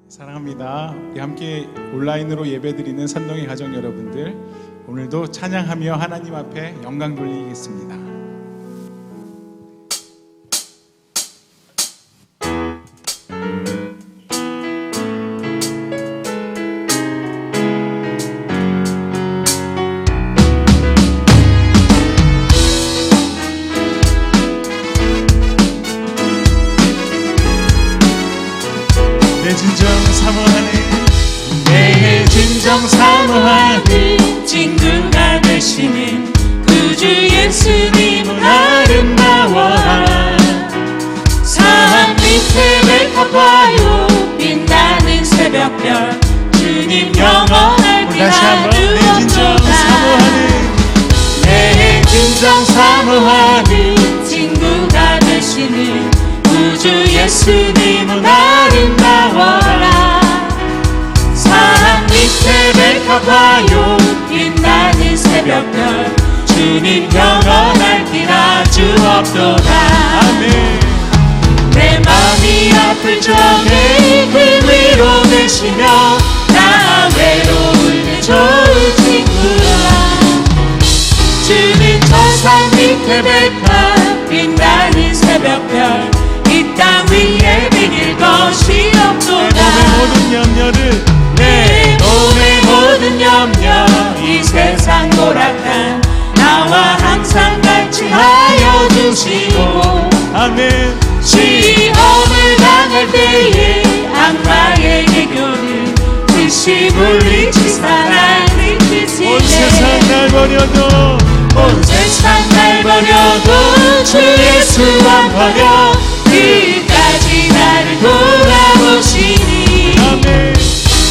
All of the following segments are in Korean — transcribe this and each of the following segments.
사랑합니다. 우리 함께 온라인으로 예배드리는 선동의 가족 여러분들, 오늘도 찬양하며 하나님 앞에 영광 돌리겠습니다. 내 진정 사모하는 친구가 되시는 구주 예수님은 아름다워라. 산 밑에 멜탑하여 빛나는 새벽별 주님 영원할 기나 누웠도다. 내 진정 사모하는 친구가 되시는 구주 예수님은 아름다워라. 산 밑에 멜탑하여 빛나는 새벽별 주님 영원할 기나 주옵도다. 아멘. 내 마음이 아플 적에 그 위로 되시며 나 외로울 때 좋은 친구라. 주님 저 산 밑에 벨탑 빛나는 새벽별 이 땅 위에 비길 것이 없도다. 내 몸의 모든 염려 이 세상 고락한 나와 항상 같이 하여 주시고. 아멘. 시험을 당할 때에 악마의 애교를 듯이 물리치사 날 이끄시네. 온 세상 날 버려도 온 세상 날 버려도 주 예수 안 버려 끝까지 나를 돌아보시니. 아멘.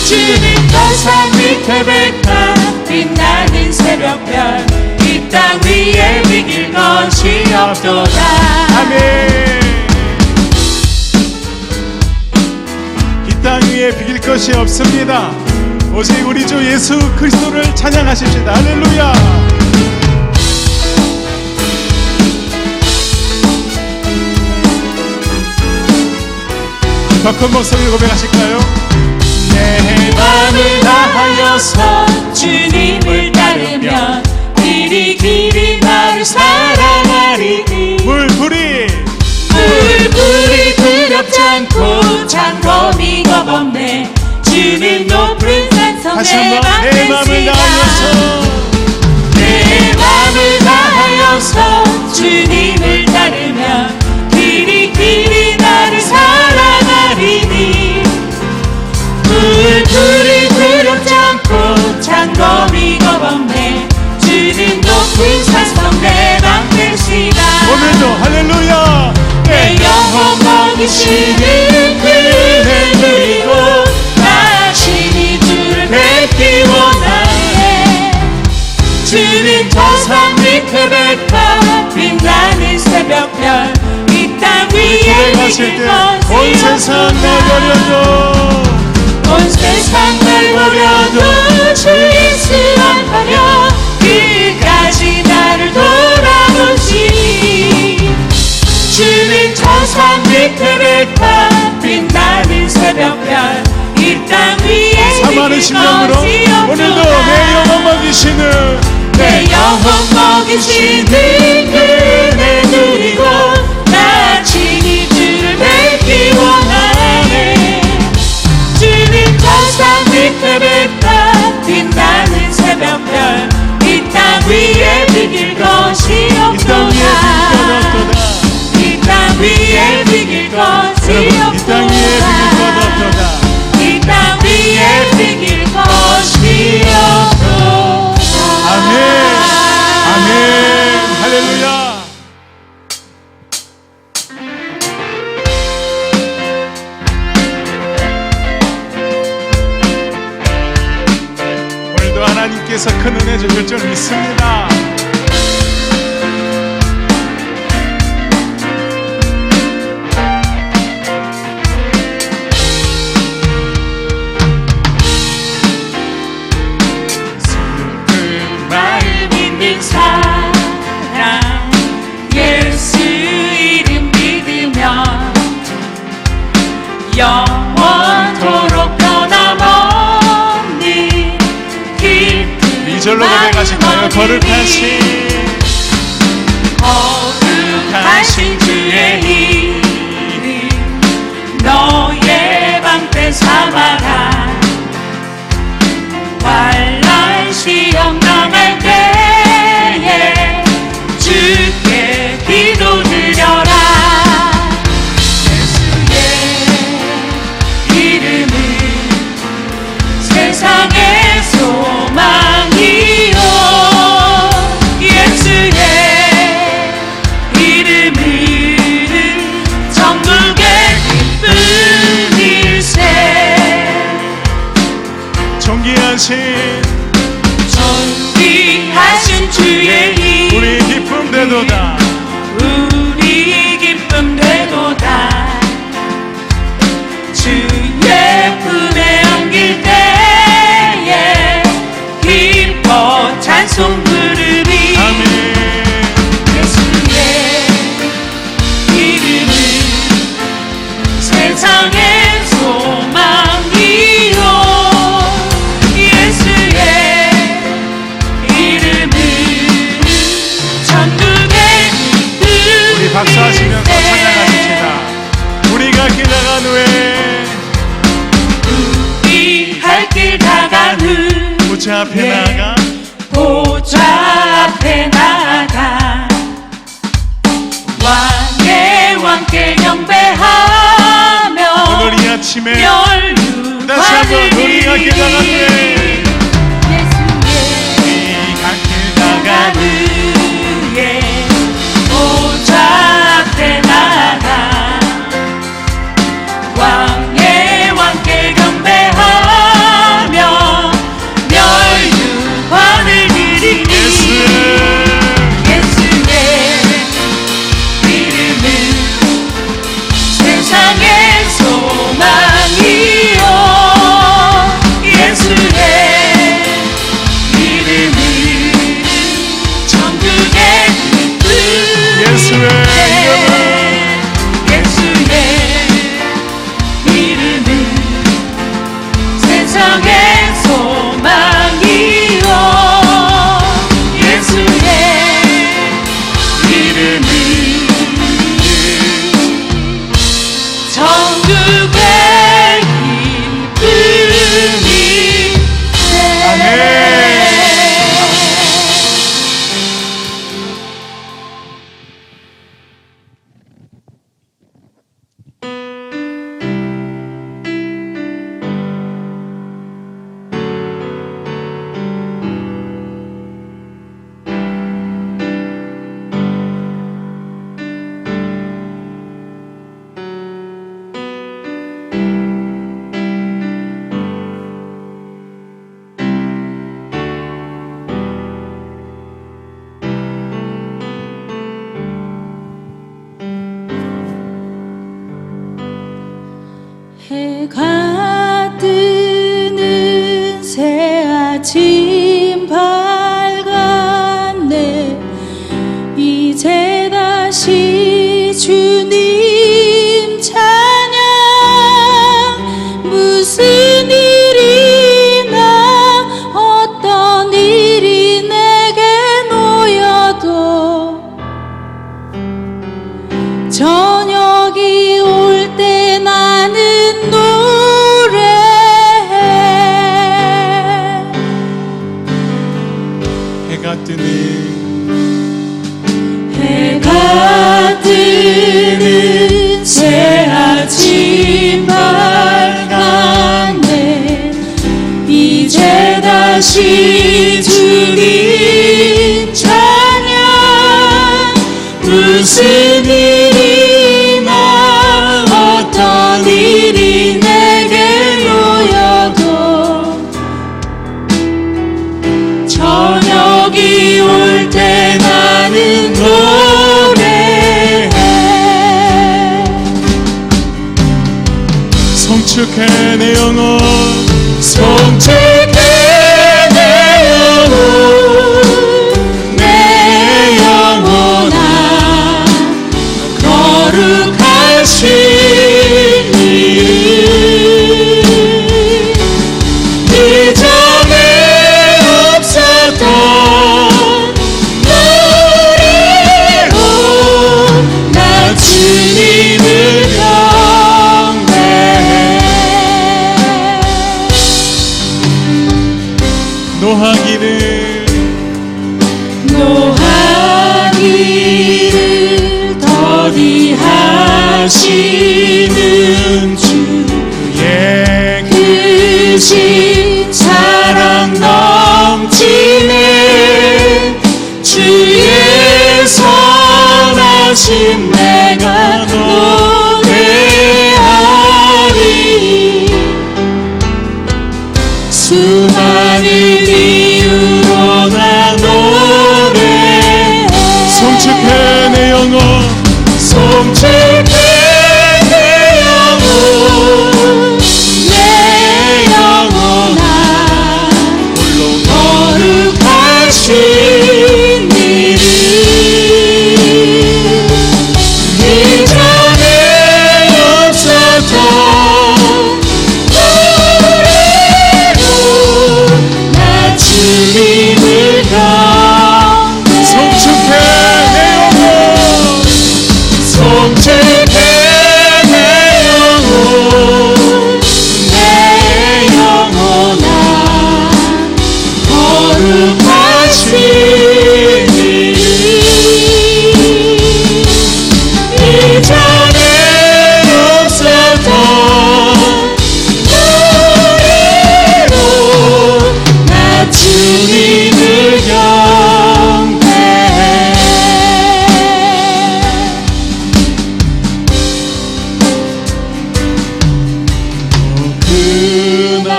주님 저 산 밑에 벨탑 빛나는 새벽별 이 땅 위에 비길 것이 없도다. 아멘. 이 땅 위에 비길 것이 없습니다. 오직 우리 주 예수 그리스도를 찬양하십시다. 할렐루야. 더 큰 목소리로 고백하실까요? 내 맘을 다하여서 주님을 따르면 길이 나를 사랑하리니. 물불이 두렵지 않고 창검이 겁없네. 주는 높은 다시 산성에 한번 내 맘을 다하여서 내 맘을 다하여서 주님을 따르면 길이 나를 사랑하리니. 불이 두렵지 않고 창검이 겁없네. 주는 높은 산성 내 방패시다. 오늘도 할렐루야. 내 영혼 먹이시는 그 은혜 누리고 나 친히 주를 뵙기 원하네. 주는 저 산 밑에 벨탑 빛나는 새벽별 이 땅 위에 고백하실 비길 때 온 것이 세상 날 버려도 온 세상 날 버려도 주 예수 안 버려 끝까지 나를 돌아보시니. 주는 저 산 밑에 벨탑 빛나는 새벽별 이 땅 위에 사마른 비길 심령으로 것이 오늘도 없도다. 내 영혼 먹이시는 내 영혼 먹이시는 그 은혜 누리고 나 친히 주를 뵙기 원하네. 주님 저 산 밑에 벨탑 빛나는 새벽별 이 땅 위에 비길 것이 이 땅 위에 없도다. 비길 이 땅 위에 비길 것이 여러분, 이 땅 위에 비길 것 없도다. 이 땅 위에 비길 것이 없도다. 아멘. 아멘. 할렐루야. 오늘도 하나님께서 큰 은혜 주실 줄 믿습니다. 마음 있는 사람 예수 이름 믿으면 영원토록 절로 고백하실까요? 거룩하신 주의 이름 너의 방패 삼아라. 환난 시험 당할 때에 주께 기도드려라. 예수의 이름은 세상의 소망이요. 예수의 이름은 천국의 기쁨일세. 존귀하신 주의 이름 우리 기쁨 되도다. 우리 기쁨 되도다. 주의 품에 안길 때에 기뻐 찬송 부르리. 아멘. 예수의 이름은 세상의 소망이요. 예수의 이름은 천국의 우리 박수하시면서 찬양하십시다. 우리가 길 나간 후에 우리 할 길 다간 후 보좌 앞에 나아가 보좌 앞에 나아가 왕의 왕께 경배하며 오늘 이 아침에 멸류관을 다시 한번 우리가 길 나간 후에 예수의 갈 길 나간 나간 후에 보좌 앞에 나아가 왕의 왕께 경배하며 멸류관을 드리니. 예수의 이름은 세상의 소망이요. 예수의 이름은 천국의 예수의 예수의 이름은 세상의 소망이요. 예수의 이름은 천국의 기쁨이세. 아멘. 해가 뜨는 새 아침 밝았네. 이제 다시 주님 찬양. 무슨 일이나 어떤 일이 내게 놓여도 저녁이 올 때 나는 노래해. 해가 뜨는 새 아침 밝았네. 이제 다시 주님 찬양. 무슨 일이나 어떤 일이 내게 놓여도 저녁이 올 때 나는 노래해. 성축해 내 영혼 성축해 내 영혼. 내 영혼아 거룩하신 이름. 이전에 없었던 사랑하시는 주 그의 그 신 사랑 넘치네 주의 선하심 내가 노래하리 수많은 이유로 나 노래해 송축해 내 영혼 송축해 내 영혼 내 영혼아 홀로 거룩하신 이름 이전에 없었던 노래로 나 주님을 경배해 송축해 내 영혼 송축해 내 영혼 내 영혼아 거룩하신 이름 이전에 없었던 노래로 나 주님을 경배해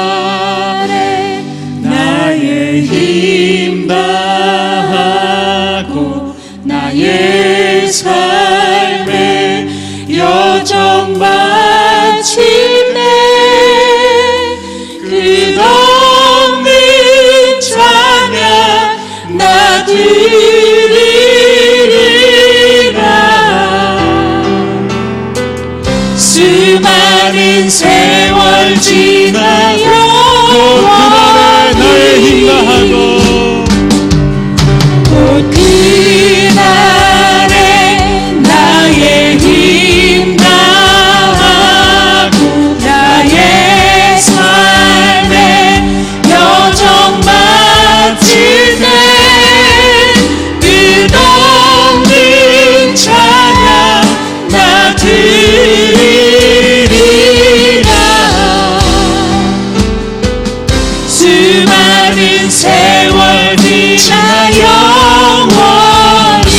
그날에 나의 힘 다하고 나의 삶의 여정 마치네 끝없는 찬양 나 드리리라 수많은 세월 지나요 그날에 나의 힘 다하고 곧 그날에 나의 힘 다하고 나의 삶의 여정 마칠 때 끝없는 찬양 나 드리리라 수많은 세월 지나 영원히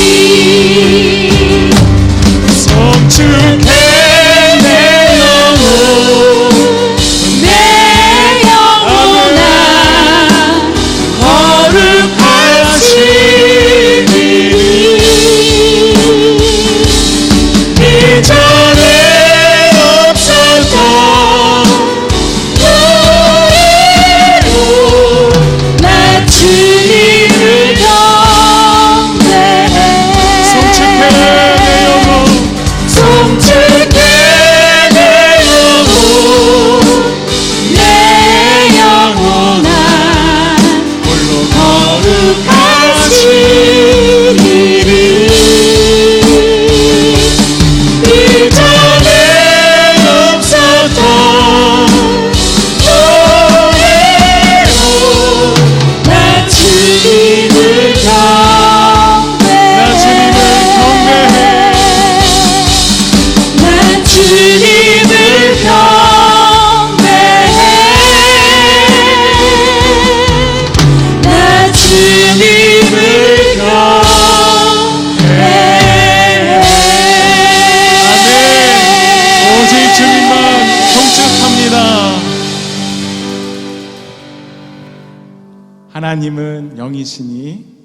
송축해 내 영혼 내 영혼아 거룩하신 이름 이전에 없었던 노래로 나 주님을 경배해 송축해 내 영혼 송축해 내 영혼 내 영혼아 홀로 거룩하신 이름 이전에 없었던 노래로 나 주님을 경배해 나 주님을 경배해 나 주님을 경배해 오직 주님만 송축합니다. 하나님은 영이시니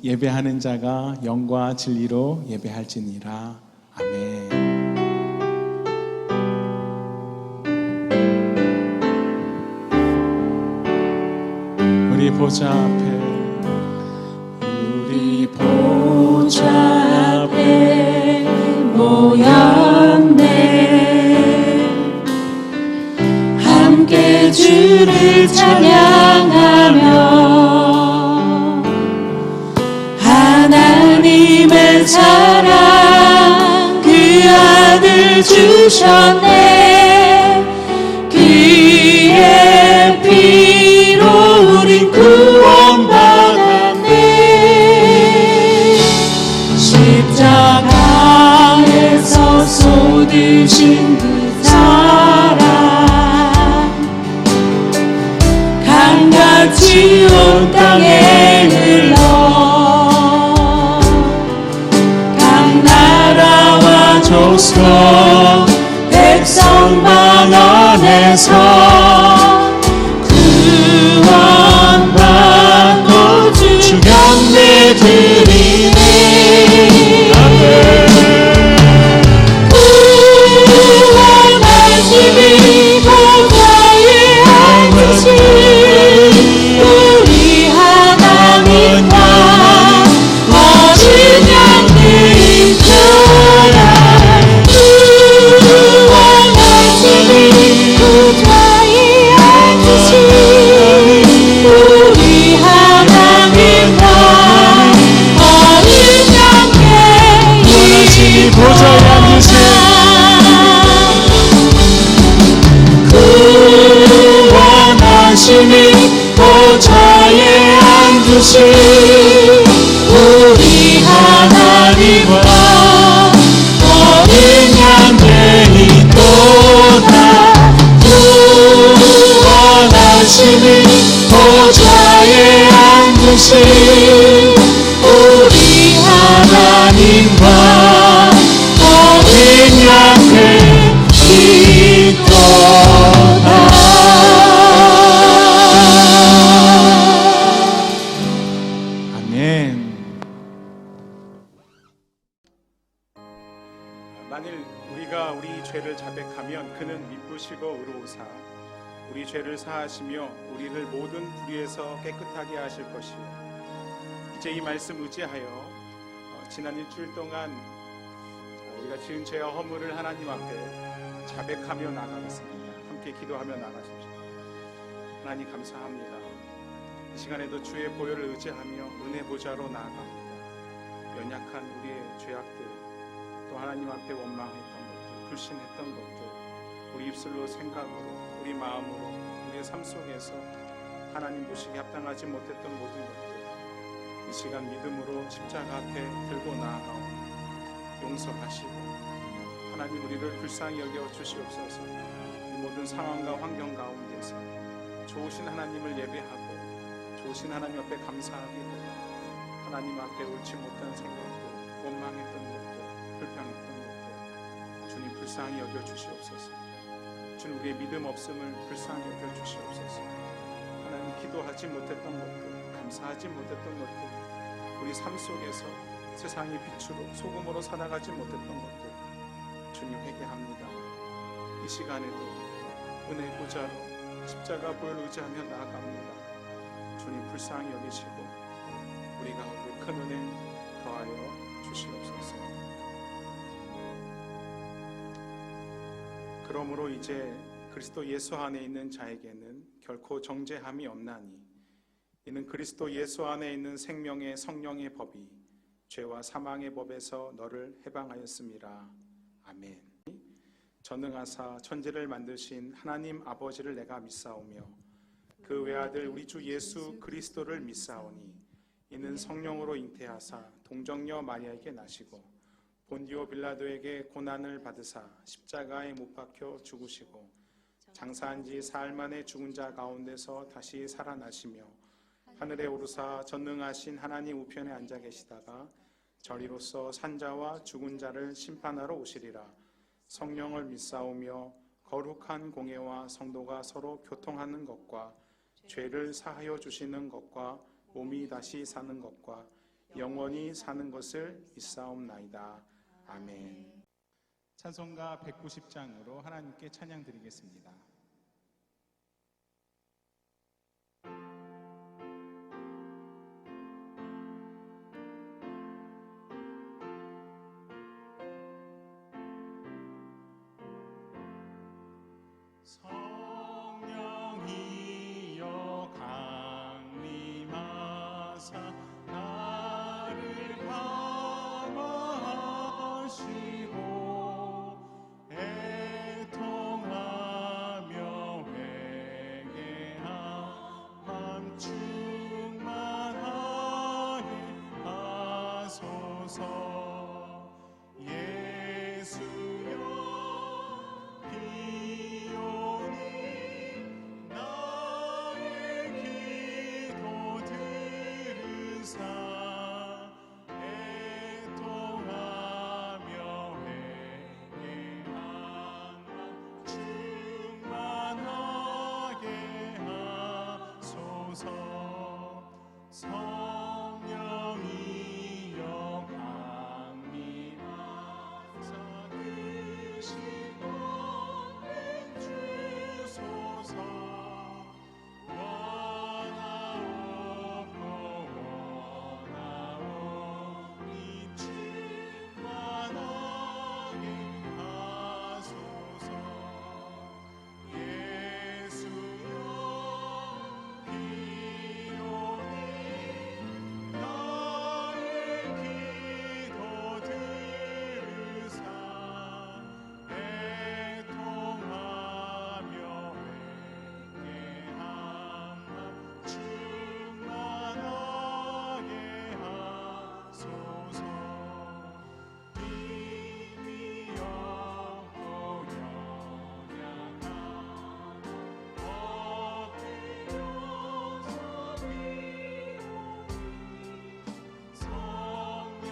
예배하는 자가 영과 진리로 예배할지니라. 아멘. 우리 보좌 앞에 우리 보좌 앞에 모였네 함께 주를 찬양하며 하나님의 사랑 그 아들 주셨네 그의 피로 우린 구원받았네 십자가에서 쏟은 주신 그 사랑 강같이 온 땅에 흘러 각 나라와 족속 백성 만원에서 구원받고 주 경배 드리네. 구원하심이 보좌에 앉으신 우리 하나님과 어린 양들이시라. 구원하심이 보좌에 앉으신 우리 하나님과 어린 양들이시라. 보좌에 앉으신 구원하심이 보좌에 앉으신 우리 하나님과 어린 양들이 또다. 구원하심이 보좌에 앉으신 우리 하나님과 어린 양들이 또다. 아멘. 만일 우리가 우리 죄를 자백하면 그는 미쁘시고 의로우사 우리 죄를 사하시며 우리를 모든 불의에서 깨끗하게 하실 것이요. 이제 이 말씀 의지하여 지난 일주일 동안 우리가 지은 죄와 허물을 하나님 앞에 자백하며 나가겠습니다. 함께 기도하며 나가십시오. 하나님 감사합니다. 이 시간에도 주의 보혈을 의지하며 은혜 보좌로 나아갑니다. 연약한 우리의 죄악들, 또 하나님 앞에 원망했던 것들, 불신했던 것들, 우리 입술로 생각으로, 우리 마음으로, 우리의 삶 속에서 하나님 보시기에 합당하지 못했던 모든 것들, 이 시간 믿음으로 십자가 앞에 들고 나아가오니 용서하시고 하나님 우리를 불쌍히 여겨 주시옵소서. 이 모든 상황과 환경 가운데서 좋으신 하나님을 예배하고 좋으신 하나님 앞에 감사하기보다 하나님 앞에 옳지 못한 생각들, 원망했던 것들, 불평했던 것들 주님 불쌍히 여겨 주시옵소서. 주님 우리의 믿음 없음을 불쌍히 여겨 주시옵소서. 하나님 기도하지 못했던 것들, 감사하지 못했던 것들, 우리 삶 속에서 세상의 빛으로 소금으로 살아가지 못했던 것들 주님 회개합니다. 이 시간에도 은혜 보좌로 십자가 보혈 의지하며 나아갑니다. 주님 불쌍히 여기시고 우리 가운데 큰 은혜 더하여 주시옵소서. 그러므로 이제 그리스도 예수 안에 있는 자에게는 결코 정죄함이 없나니 이는 그리스도 예수 안에 있는 생명의 성령의 법이 죄와 사망의 법에서 너를 해방하였음이라. 아멘. 전능하사 천지를 만드신 하나님 아버지를 내가 믿사오며 그 외아들 우리 주 예수 그리스도를 믿사오니 이는 성령으로 잉태하사 동정녀 마리아에게 나시고 본디오 빌라도에게 고난을 받으사 십자가에 못 박혀 죽으시고 장사한 지 사흘 만에 죽은 자 가운데서 다시 살아나시며 하늘에 오르사 전능하신 하나님 우편에 앉아 계시다가 저리로서 산자와 죽은 자를 심판하러 오시리라. 성령을 믿사오며 거룩한 공예와 성도가 서로 교통하는 것과 죄를 사하여 주시는 것과 몸이 다시 사는 것과 영원히 사는 것을 믿사옵나이다. 아멘. 찬송가 190장으로 하나님께 찬양 드리겠습니다. 성령이여 강림하사 나를 감화하시고 애통하며 회개한 맘 충만하게 하소서. 예수여 하소서. 성령이여 강림하사 계신 권능 주소서. 원하옵고 원하오니 충만하게 하소서. 예수여 비오니 나의 기도 들으사 애통하며 회개한 맘 충만하게 하소서. 힘이 없고 연약한 엎드려서 비오니 성령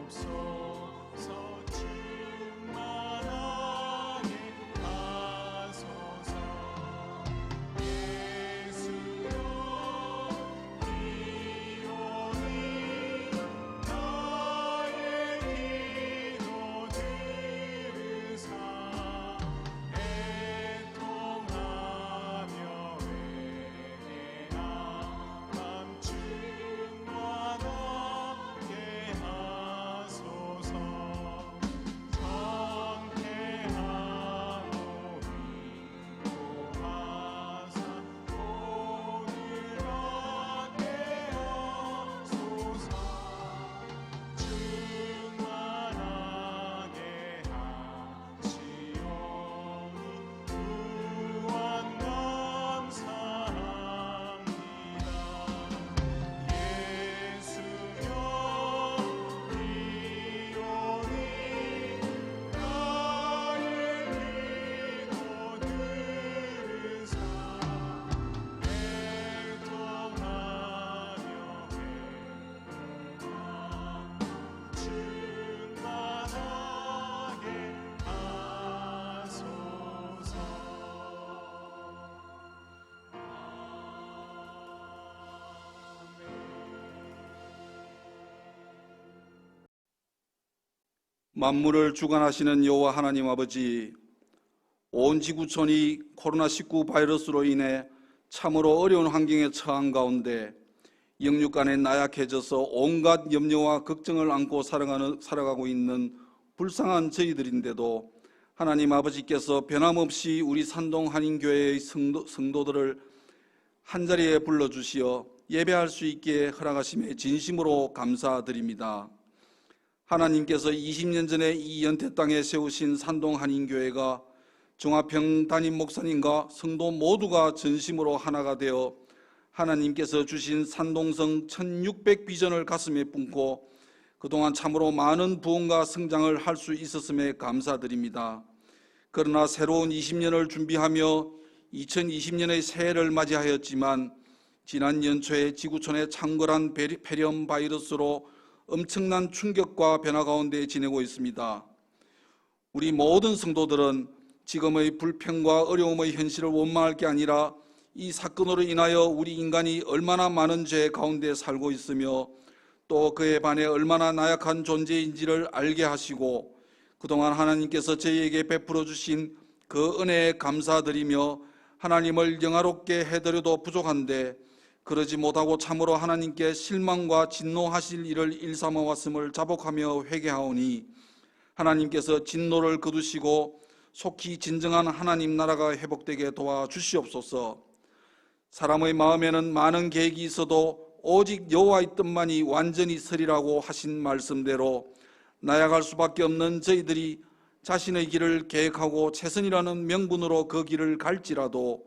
강림하옵소서. 충만하게 하소서. 예수여 비오니 나의 기도 들으사 애통하며 회개한 맘 충만하게 하소서. 정태하고 인도하사 오늘 받게 하소서. 충만하게 하시오니 구원 감사합니다. 예수여 비오니 나의 기도 들으사 애통하며 회개한 충만하게 하소서. 만물을 주관하시는 여호와 하나님 아버지, 온 지구촌이 코로나19 바이러스로 인해 참으로 어려운 환경에 처한 가운데 영육간에 나약해져서 온갖 염려와 걱정을 안고 살아가고 있는 불쌍한 저희들인데도 하나님 아버지께서 변함없이 우리 산동 한인교회의 성도들을 한자리에 불러주시어 예배할 수 있게 허락하심에 진심으로 감사드립니다. 하나님께서 20년 전에 이 연태 땅에 세우신 산동 한인교회가 종합형 담임 목사님과 성도 모두가 전심으로 하나가 되어 하나님께서 주신 산동성 1600 비전을 가슴에 품고 그동안 참으로 많은 부흥과 성장을 할 수 있었음에 감사드립니다. 그러나 새로운 20년을 준비하며 2020년의 새해를 맞이하였지만 지난 연초에 지구촌에 창궐한 폐렴 바이러스로 엄청난 충격과 변화 가운데 지내고 있습니다. 우리 모든 성도들은 지금의 불평과 어려움의 현실을 원망할 게 아니라 이 사건으로 인하여 우리 인간이 얼마나 많은 죄 가운데 살고 있으며 또 그에 반해 얼마나 나약한 존재인지를 알게 하시고 그동안 하나님께서 저희에게 베풀어 주신 그 은혜에 감사드리며 하나님을 영화롭게 해드려도 부족한데 그러지 못하고 참으로 하나님께 실망과 진노하실 일을 일삼아 왔음을 자복하며 회개하오니 하나님께서 진노를 거두시고 속히 진정한 하나님 나라가 회복되게 도와주시옵소서. 사람의 마음에는 많은 계획이 있어도 오직 여호와의 뜻만이 완전히 서리라고 하신 말씀대로 나아갈 수밖에 없는 저희들이 자신의 길을 계획하고 최선이라는 명분으로 그 길을 갈지라도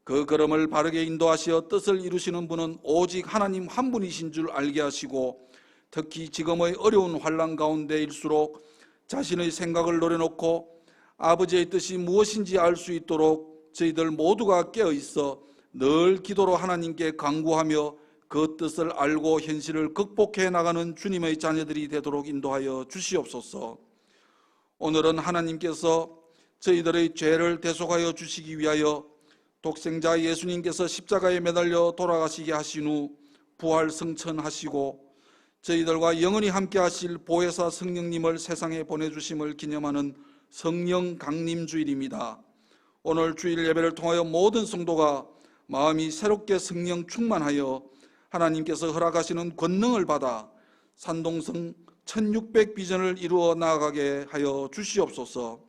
그 걸음을 바르게 인도하시어 뜻을 이루시는 분은 오직 하나님 한 분이신 줄 알게 하시고 특히 지금의 어려운 환난 가운데일수록 자신의 생각을 내려놓고 아버지의 뜻이 무엇인지 알 수 있도록 저희들 모두가 깨어있어 늘 기도로 하나님께 간구하며 그 뜻을 알고 현실을 극복해 나가는 주님의 자녀들이 되도록 인도하여 주시옵소서. 오늘은 하나님께서 저희들의 죄를 대속하여 주시기 위하여 독생자 예수님께서 십자가에 매달려 돌아가시게 하신 후 부활 승천하시고 저희들과 영원히 함께 하실 보혜사 성령님을 세상에 보내주심을 기념하는 성령 강림 주일입니다. 오늘 주일 예배를 통하여 모든 성도가 마음이 새롭게 성령 충만하여 하나님께서 허락하시는 권능을 받아 산동성 1600 비전을 이루어 나아가게 하여 주시옵소서.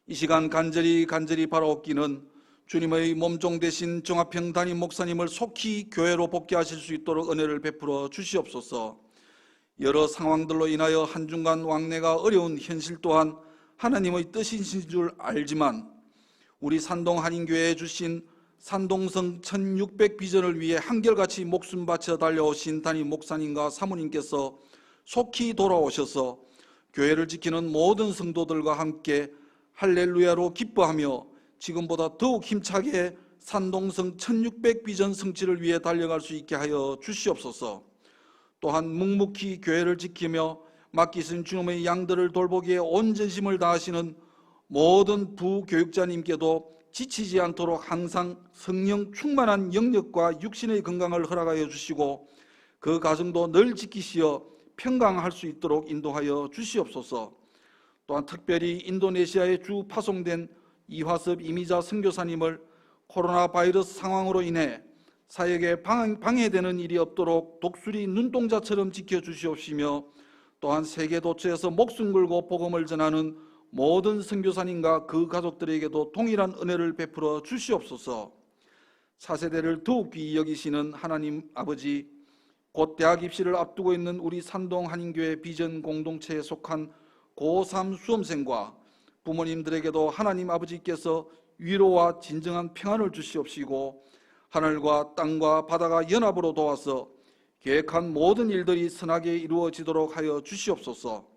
이 시간 간절히 바라옵기는 주님의 몸종 되신 정화평 담임 목사님을 속히 교회로 복귀하실 수 있도록 은혜를 베풀어 주시옵소서. 여러 상황들로 인하여 한중간 왕래가 어려운 현실 또한 하나님의 뜻이신 줄 알지만 우리 산동 한인교회에 주신 산동성 1600 비전을 위해 한결같이 목숨 바쳐 달려오신 담임 목사님과 사모님께서 속히 돌아오셔서 교회를 지키는 모든 성도들과 함께 할렐루야로 기뻐하며 지금보다 더욱 힘차게 산동성 1600 비전 성취를 위해 달려갈 수 있게 하여 주시옵소서. 또한 묵묵히 교회를 지키며 맡기신 주님의 양들을 돌보기에 온 전심을 다하시는 모든 부교육자님께도 지치지 않도록 항상 성령 충만한 영력과 육신의 건강을 허락하여 주시고 그 가정도 늘 지키시어 평강할 수 있도록 인도하여 주시옵소서. 또한 특별히 인도네시아에 주 파송된 이화섭 이미자 선교사님을 코로나 바이러스 상황으로 인해 사역에 방해되는 일이 없도록 독수리 눈동자처럼 지켜주시옵시며 또한 세계 도처에서 목숨 걸고 복음을 전하는 모든 선교사님과 그 가족들에게도 동일한 은혜를 베풀어 주시옵소서. 차세대를 더욱 귀히 여기시는 하나님 아버지, 곧 대학 입시를 앞두고 있는 우리 산동 한인교회 비전 공동체에 속한 고3 수험생과 부모님들에게도 하나님 아버지께서 위로와 진정한 평안을 주시옵시고 하늘과 땅과 바다가 연합으로 도와서 계획한 모든 일들이 선하게 이루어지도록 하여 주시옵소서.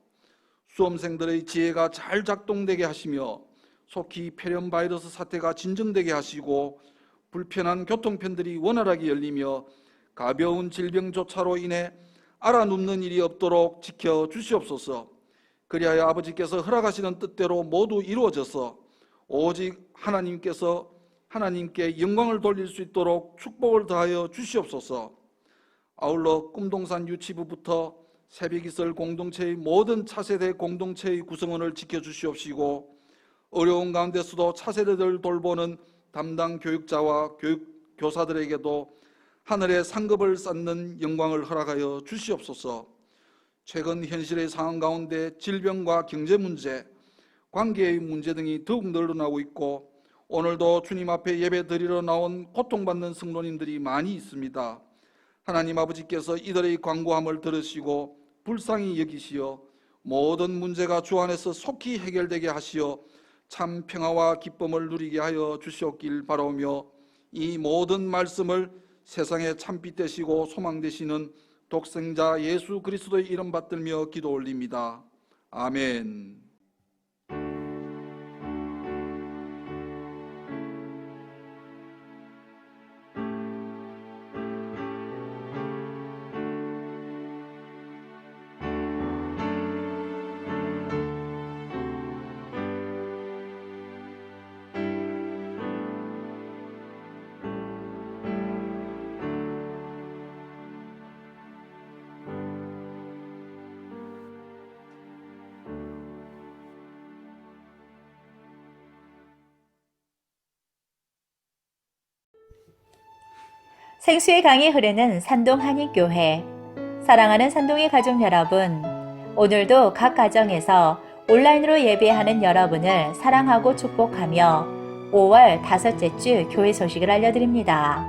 수험생들의 지혜가 잘 작동되게 하시며 속히 폐렴 바이러스 사태가 진정되게 하시고 불편한 교통편들이 원활하게 열리며 가벼운 질병조차로 인해 알아눕는 일이 없도록 지켜 주시옵소서. 그리하여 아버지께서 허락하시는 뜻대로 모두 이루어져서 오직 하나님께 영광을 돌릴 수 있도록 축복을 더하여 주시옵소서. 아울러 꿈동산 유치부부터 새벽이슬 공동체의 모든 차세대 공동체의 구성원을 지켜주시옵시고 어려운 가운데서도 차세대들 돌보는 담당 교육자와 교사들에게도 하늘의 상급을 쌓는 영광을 허락하여 주시옵소서. 최근 현실의 상황 가운데 질병과 경제 문제, 관계의 문제 등이 더욱 늘어나고 있고 오늘도 주님 앞에 예배 드리러 나온 고통받는 성도님들이 많이 있습니다. 하나님 아버지께서 이들의 간구함을 들으시고 불쌍히 여기시어 모든 문제가 주 안에서 속히 해결되게 하시어 참 평화와 기쁨을 누리게 하여 주시옵길 바라오며 이 모든 말씀을 세상의 참빛 되시고 소망 되시는 독생자 예수 그리스도의 이름 받들며 기도 올립니다. 아멘. 생수의 강이 흐르는 산동 한인교회. 사랑하는 산동의 가족 여러분, 오늘도 각 가정에서 온라인으로 예배하는 여러분을 사랑하고 축복하며 5월 5째 주 교회 소식을 알려드립니다.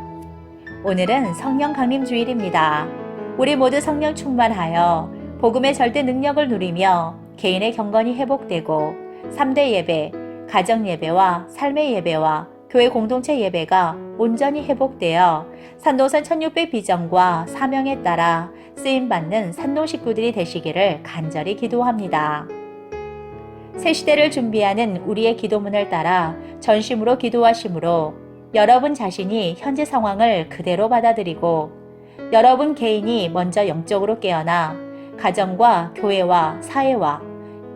오늘은 성령 강림 주일입니다. 우리 모두 성령 충만하여 복음의 절대 능력을 누리며 개인의 경건이 회복되고 3대 예배, 가정 예배와 삶의 예배와 교회 공동체 예배가 온전히 회복되어 산동선 1600 비전과 사명에 따라 쓰임받는 산동 식구들이 되시기를 간절히 기도합니다. 새 시대를 준비하는 우리의 기도문을 따라 전심으로 기도하심으로 여러분 자신이 현재 상황을 그대로 받아들이고 여러분 개인이 먼저 영적으로 깨어나 가정과 교회와 사회와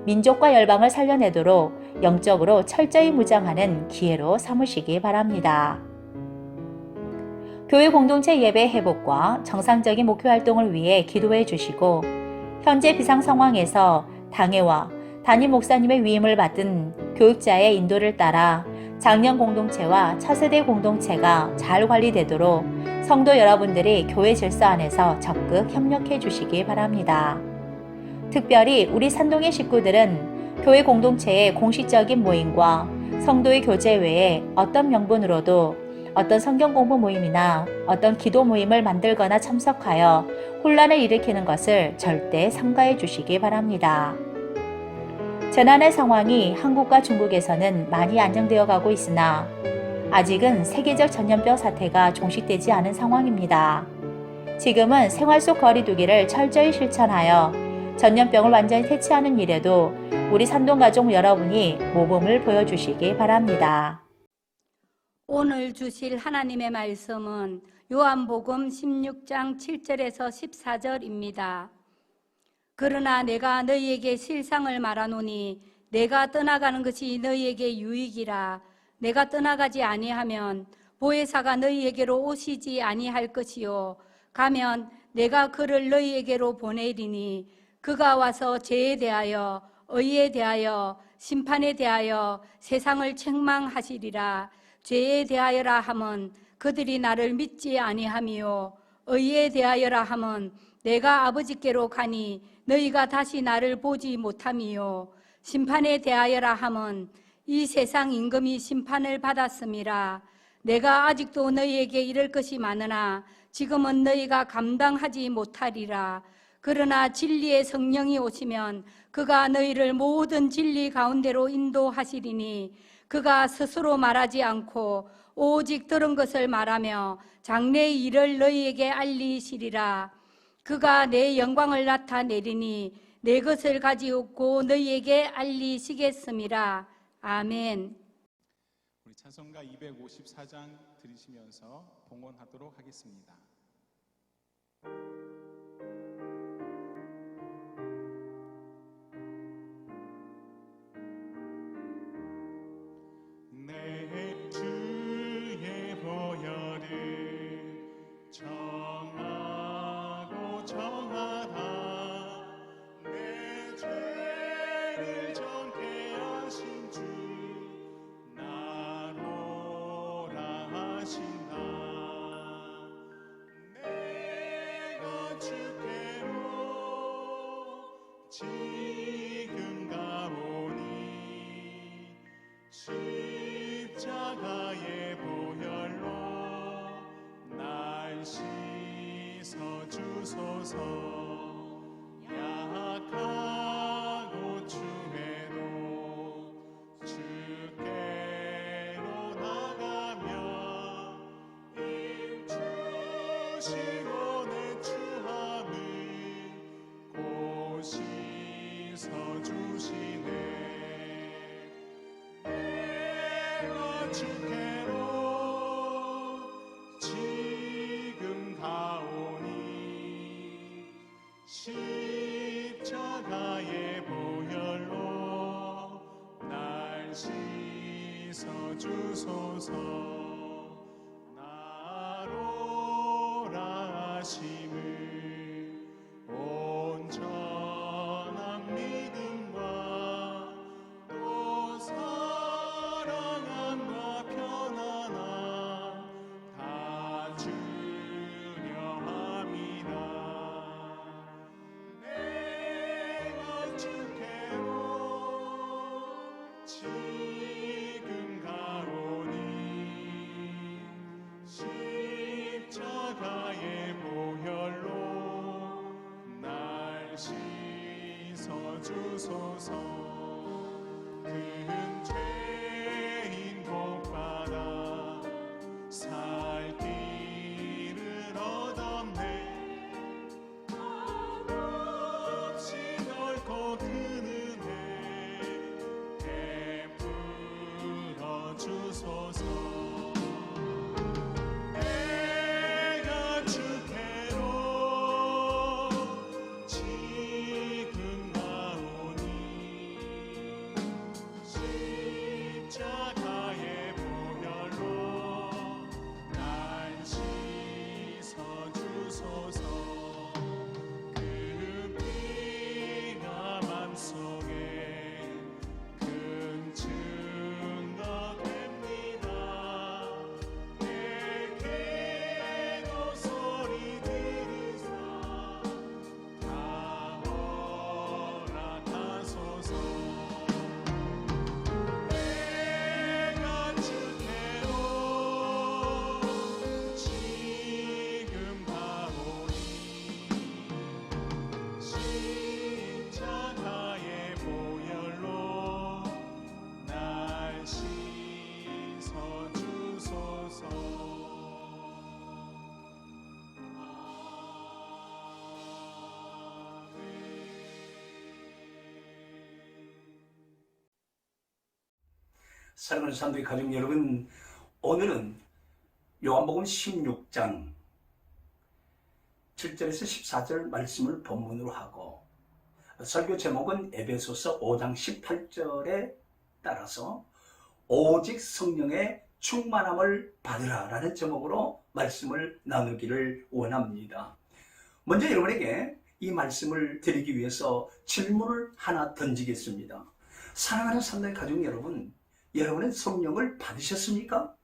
민족과 열방을 살려내도록 영적으로 철저히 무장하는 기회로 삼으시기 바랍니다. 교회 공동체 예배 회복과 정상적인 목회 활동을 위해 기도해 주시고, 현재 비상 상황에서 당회와 담임 목사님의 위임을 받은 교육자의 인도를 따라 장년 공동체와 차세대 공동체가 잘 관리되도록 성도 여러분들이 교회 질서 안에서 적극 협력해 주시기 바랍니다. 특별히 우리 산동의 식구들은 교회 공동체의 공식적인 모임과 성도의 교제 외에 어떤 명분으로도 어떤 성경 공부 모임이나 어떤 기도 모임을 만들거나 참석하여 혼란을 일으키는 것을 절대 삼가해 주시기 바랍니다. 재난의 상황이 한국과 중국에서는 많이 안정되어 가고 있으나 아직은 세계적 전염병 사태가 종식되지 않은 상황입니다. 지금은 생활 속 거리두기를 철저히 실천하여 전염병을 완전히 퇴치하는 일에도 우리 산동 가족 여러분이 모범을 보여주시기 바랍니다. 오늘 주실 하나님의 말씀은 요한복음 16장 7절에서 14절입니다. 그러나 내가 너희에게 실상을 말하노니 내가 떠나가는 것이 너희에게 유익이라. 내가 떠나가지 아니하면 보혜사가 너희에게로 오시지 아니할 것이요 가면 내가 그를 너희에게로 보내리니 그가 와서 죄에 대하여 의에 대하여 심판에 대하여 세상을 책망하시리라. 죄에 대하여라 함은 그들이 나를 믿지 아니하미요 의에 대하여라 함은 내가 아버지께로 가니 너희가 다시 나를 보지 못함이요 심판에 대하여라 함은 이 세상 임금이 심판을 받았음이라. 내가 아직도 너희에게 이를 것이 많으나 지금은 너희가 감당하지 못하리라. 그러나 진리의 성령이 오시면 그가 너희를 모든 진리 가운데로 인도하시리니 그가 스스로 말하지 않고 오직 들은 것을 말하며 장래의 일을 너희에게 알리시리라. 그가 내 영광을 나타내리니 내 것을 가지고 너희에게 알리시겠음이라. 아멘. 우리 찬송가 254장 들으시면서 봉헌하도록 하겠습니다. 내 주의 보혈을 정하고 정하라. 내 죄를 정케 하신 주 나로라 하신다. 내가 주께로 지금 가오니 십자가의 보혈로 날 씻어 주소서. 약하고 추해도 주께로 나가며 힘 주시고 내 추함을 곧 씻어 주시네. 내가 주께로 지금 가오니 십자가의 보혈로 날 씻어 주소서. 나로라 하심을 온전한 믿음과 또 사랑함과 편안함 다 주려 함이라. 내가 주께로 지금 가오니 십자가의 보혈로 날 씻어 주소서. 큰 죄인 복받아 살 길을 얻었네. 한없이 넓고 큰 은혜 베풀어 주소서. 내가 주께로 지금 나오니 사랑하는 산도의 가족 여러분, 오늘은 요한복음 16장 7절에서 14절 말씀을 본문으로 하고, 설교 제목은 에베소서 5장 18절에 따라서 오직 성령의 충만함을 받으라 라는 제목으로 말씀을 나누기를 원합니다. 먼저 여러분에게 이 말씀을 드리기 위해서 질문을 하나 던지겠습니다. 사랑하는 산도의 가족 여러분, 여러분은 성령을 받으셨습니까?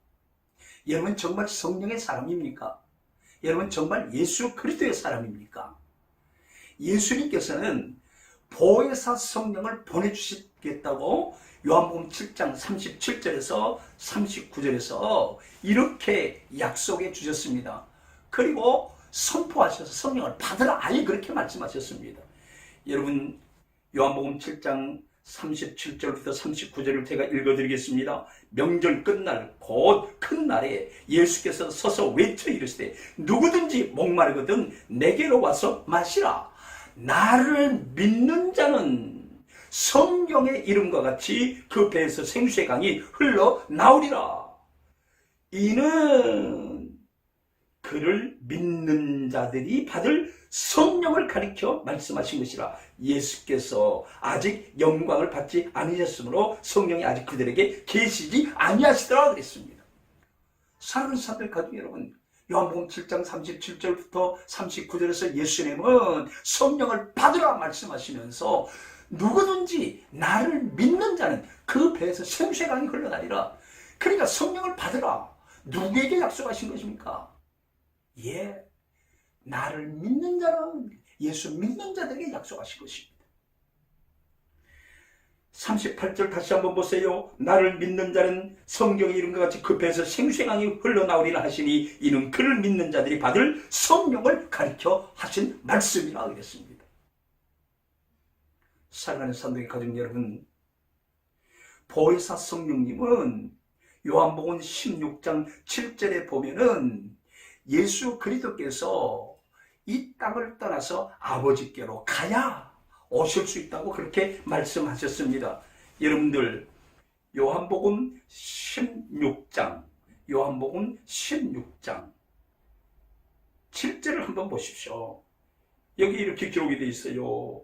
여러분 정말 성령의 사람입니까? 여러분 정말 예수 그리스도의 사람입니까? 예수님께서는 보혜사 성령을 보내주시겠다고 요한복음 7장 37절에서 39절에서 이렇게 약속해 주셨습니다. 그리고 선포하셔서 성령을 받으라, 아예 그렇게 말씀하셨습니다. 여러분, 요한복음 7장 37절부터 39절을 제가 읽어드리겠습니다. 명절 끝날 곧 큰 날에 예수께서 서서 외쳐 이르시되 누구든지 목마르거든 내게로 와서 마시라. 나를 믿는 자는 성경의 이름과 같이 그 배에서 생수의 강이 흘러나오리라. 이는 그를 믿는 자들이 받을 성령을 가리켜 말씀하신 것이라. 예수께서 아직 영광을 받지 않으셨으므로 성령이 아직 그들에게 계시지 아니하시더라 그랬습니다. 사랑하는 사람들 가족 여러분, 요한복음 7장 37절부터 39절에서 예수님은 성령을 받으라 말씀하시면서 누구든지 나를 믿는 자는 그 배에서 생수의 강이 흘러나리라. 그러니까 성령을 받으라. 누구에게 약속하신 것입니까? 예, 나를 믿는 자는, 예수 믿는 자들에게 약속하신 것입니다. 38절 다시 한번 보세요. 나를 믿는 자는 성경의 이름과 같이 그 배에서 생수의 강이 흘러나오리라 하시니 이는 그를 믿는 자들이 받을 성령을 가리켜 하신 말씀이라 그랬습니다. 사랑하는 산도의 가족 여러분, 보혜사 성령님은 요한복음 16장 7절에 보면은 예수 그리스도께서 이 땅을 떠나서 아버지께로 가야 오실 수 있다고 그렇게 말씀하셨습니다. 여러분들, 요한복음 16장 7절을 한번 보십시오. 여기 이렇게 기록이 되어 있어요.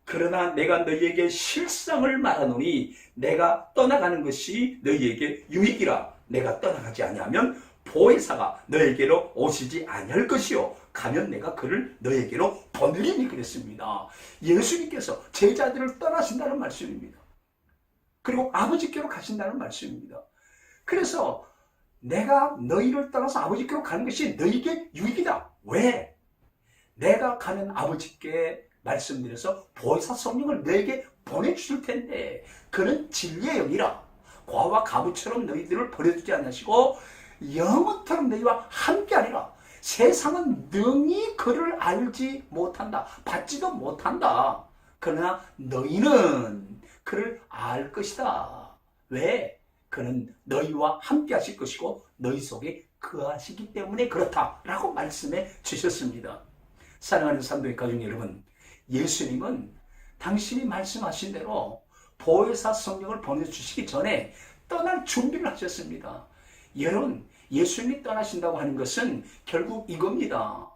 그러나 내가 너희에게 실상을 말하노니 내가 떠나가는 것이 너희에게 유익이라. 내가 떠나가지 아니하면 보혜사가 너에게로 오시지 아니할 것이요 가면 내가 그를 너에게로 보내리니 그랬습니다. 예수님께서 제자들을 떠나신다는 말씀입니다. 그리고 아버지께로 가신다는 말씀입니다. 그래서 내가 너희를 떠나서 아버지께로 가는 것이 너희에게 유익이다. 왜? 내가 가는 아버지께 말씀드려서 보혜사 성령을 너에게 보내주실 텐데 그는 진리의 영이라. 과와 가부처럼 너희들을 버려두지 않으시고 영원토록 너희와 함께하리라. 세상은 능히 그를 알지 못한다. 받지도 못한다. 그러나 너희는 그를 알 것이다. 왜? 그는 너희와 함께 하실 것이고 너희 속에 거하시기 때문에 그렇다라고 말씀해 주셨습니다. 사랑하는 산도의 가족 여러분, 예수님은 당신이 말씀하신 대로 보혜사 성령을 보내주시기 전에 떠날 준비를 하셨습니다. 여러분, 예수님이 떠나신다고 하는 것은 결국 이겁니다.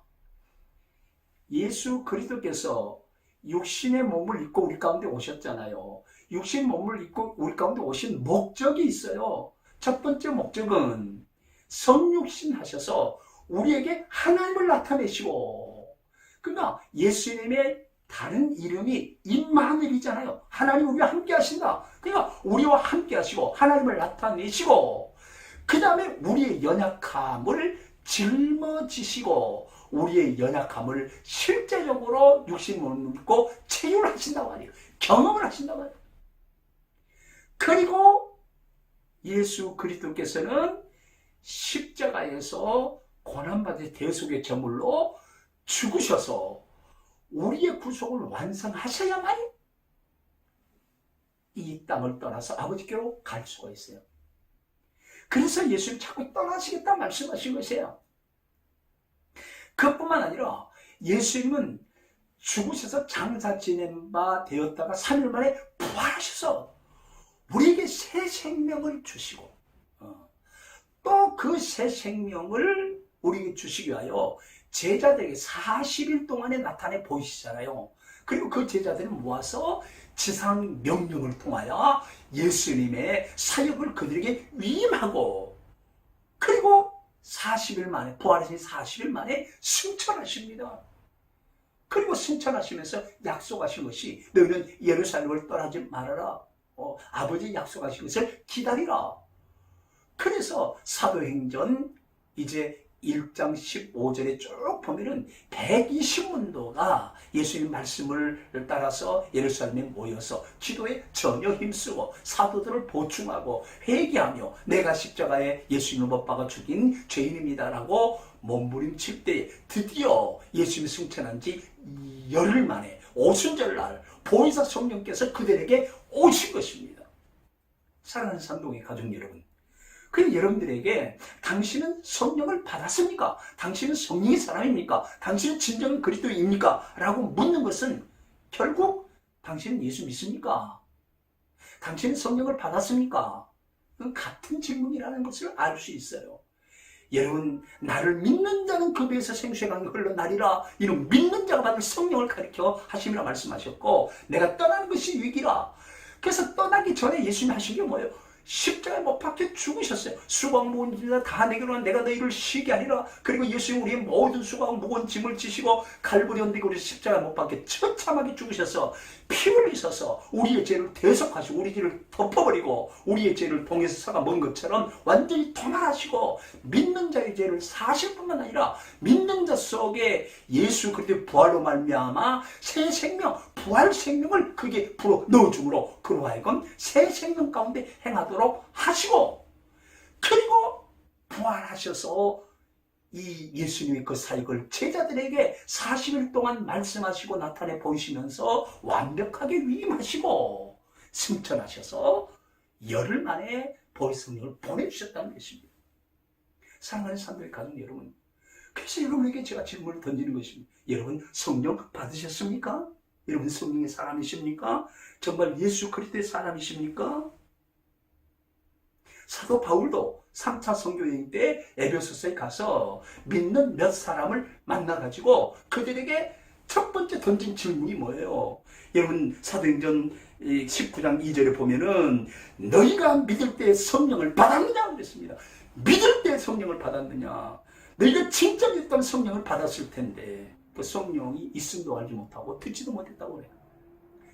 예수 그리스도께서 육신의 몸을 입고 우리 가운데 오셨잖아요. 육신 몸을 입고 우리 가운데 오신 목적이 있어요. 첫 번째 목적은 성육신 하셔서 우리에게 하나님을 나타내시고, 그러니까 예수님의 다른 이름이 임마누엘이잖아요. 하나님 우리와 함께 하신다. 그러니까 우리와 함께 하시고 하나님을 나타내시고, 그 다음에 우리의 연약함을 짊어지시고 우리의 연약함을 실제적으로 육신을 입고 체유를 하신다고 하네요. 경험을 하신다고 하네요. 그리고 예수 그리스도께서는 십자가에서 고난받은 대속의 제물로 죽으셔서 우리의 구속을 완성하셔야만 이 땅을 떠나서 아버지께로 갈 수가 있어요. 그래서 예수님 자꾸 떠나시겠다 말씀하신 것이에요. 그뿐만 아니라 예수님은 죽으셔서 장사 지낸 바 되었다가 3일 만에 부활하셔서 우리에게 새 생명 생명을 주시고 또 그 새 생명을 우리에게 주시기 위하여 제자들에게 40일 동안에 나타내 보이시잖아요. 그리고 그 제자들을 모아서 지상 명령을 통하여 예수님의 사역을 그들에게 위임하고 그리고 40일 만에 부활하신 40일 만에 승천하십니다. 그리고 승천하시면서 약속하신 것이 너희는 예루살렘을 떠나지 말아라. 아버지 약속하신 것을 기다리라. 그래서 사도행전 이제 1장 15절에 쭉 보면은 120문도가 예수님 말씀을 따라서 예루살렘에 모여서 기도에 전혀 힘쓰고 사도들을 보충하고 회개하며 내가 십자가에 예수님을 못 박아 죽인 죄인입니다라고 몸부림칠 때 드디어 예수님이 승천한 지 열흘 만에 오순절날 보혜사 성령께서 그들에게 오신 것입니다. 사랑하는 산동의 가족 여러분, 그 여러분들에게 당신은 성령을 받았습니까? 당신은 성령의 사람입니까? 당신은 진정한 그리스도입니까? 라고 묻는 것은 결국 당신은 예수 믿습니까? 당신은 성령을 받았습니까? 그건 같은 질문이라는 것을 알 수 있어요. 여러분, 나를 믿는 자는 그 배에서 생수의 강이 흘러나리라. 이는 믿는 자가 받을 성령을 가리켜 하심이라 말씀하셨고, 내가 떠나는 것이 위기라. 그래서 떠나기 전에 예수님이 하신 게 뭐예요? 십자가에 못 박혀 죽으셨어요. 수고하고 무거운 짐을 다 내게로 내가 너희를 쉬게 하리라. 그리고 예수님 우리의 모든 수고하고 무거운 짐을 지시고 갈보리 언덕에 우리 십자가에 못 박혀 처참하게 죽으셔서 피 흘리셔서 우리의 죄를 대속하시고 우리 죄를 덮어버리고 우리의 죄를 동에서 사가 먹은 것처럼 완전히 도말하시고 믿는 자의 죄를 사실 뿐만 아니라 믿는 자 속에 예수 그리스도의 부활로 말미암아 새 생명, 부활 생명을 그게 불어 넣어줌으로 그로 하여금 새 생명 가운데 행하도록 하시고 그리고 부활하셔서 이 예수님의 그 사역을 제자들에게 40일 동안 말씀하시고 나타내 보이시면서 완벽하게 위임하시고 승천하셔서 열흘 만에 보혜사 성령을 보내주셨다는 것입니다. 사랑하는 산도의 가족 여러분, 그래서 여러분에게 제가 질문을 던지는 것입니다. 여러분 성령 받으셨습니까? 여러분 성령의 사람이십니까? 정말 예수 그리스도의 사람이십니까? 사도 바울도 3차 선교여행 때 에베소서에 가서 믿는 몇 사람을 만나가지고 그들에게 첫 번째 던진 질문이 뭐예요? 여러분 사도행전 19장 2절에 보면은 너희가 믿을 때 성령을 받았느냐 그랬습니다. 믿을 때 성령을 받았느냐? 너희가 진짜 믿었다면 성령을 받았을 텐데 그 성령이 있음도 알지 못하고 듣지도 못했다고 그래요.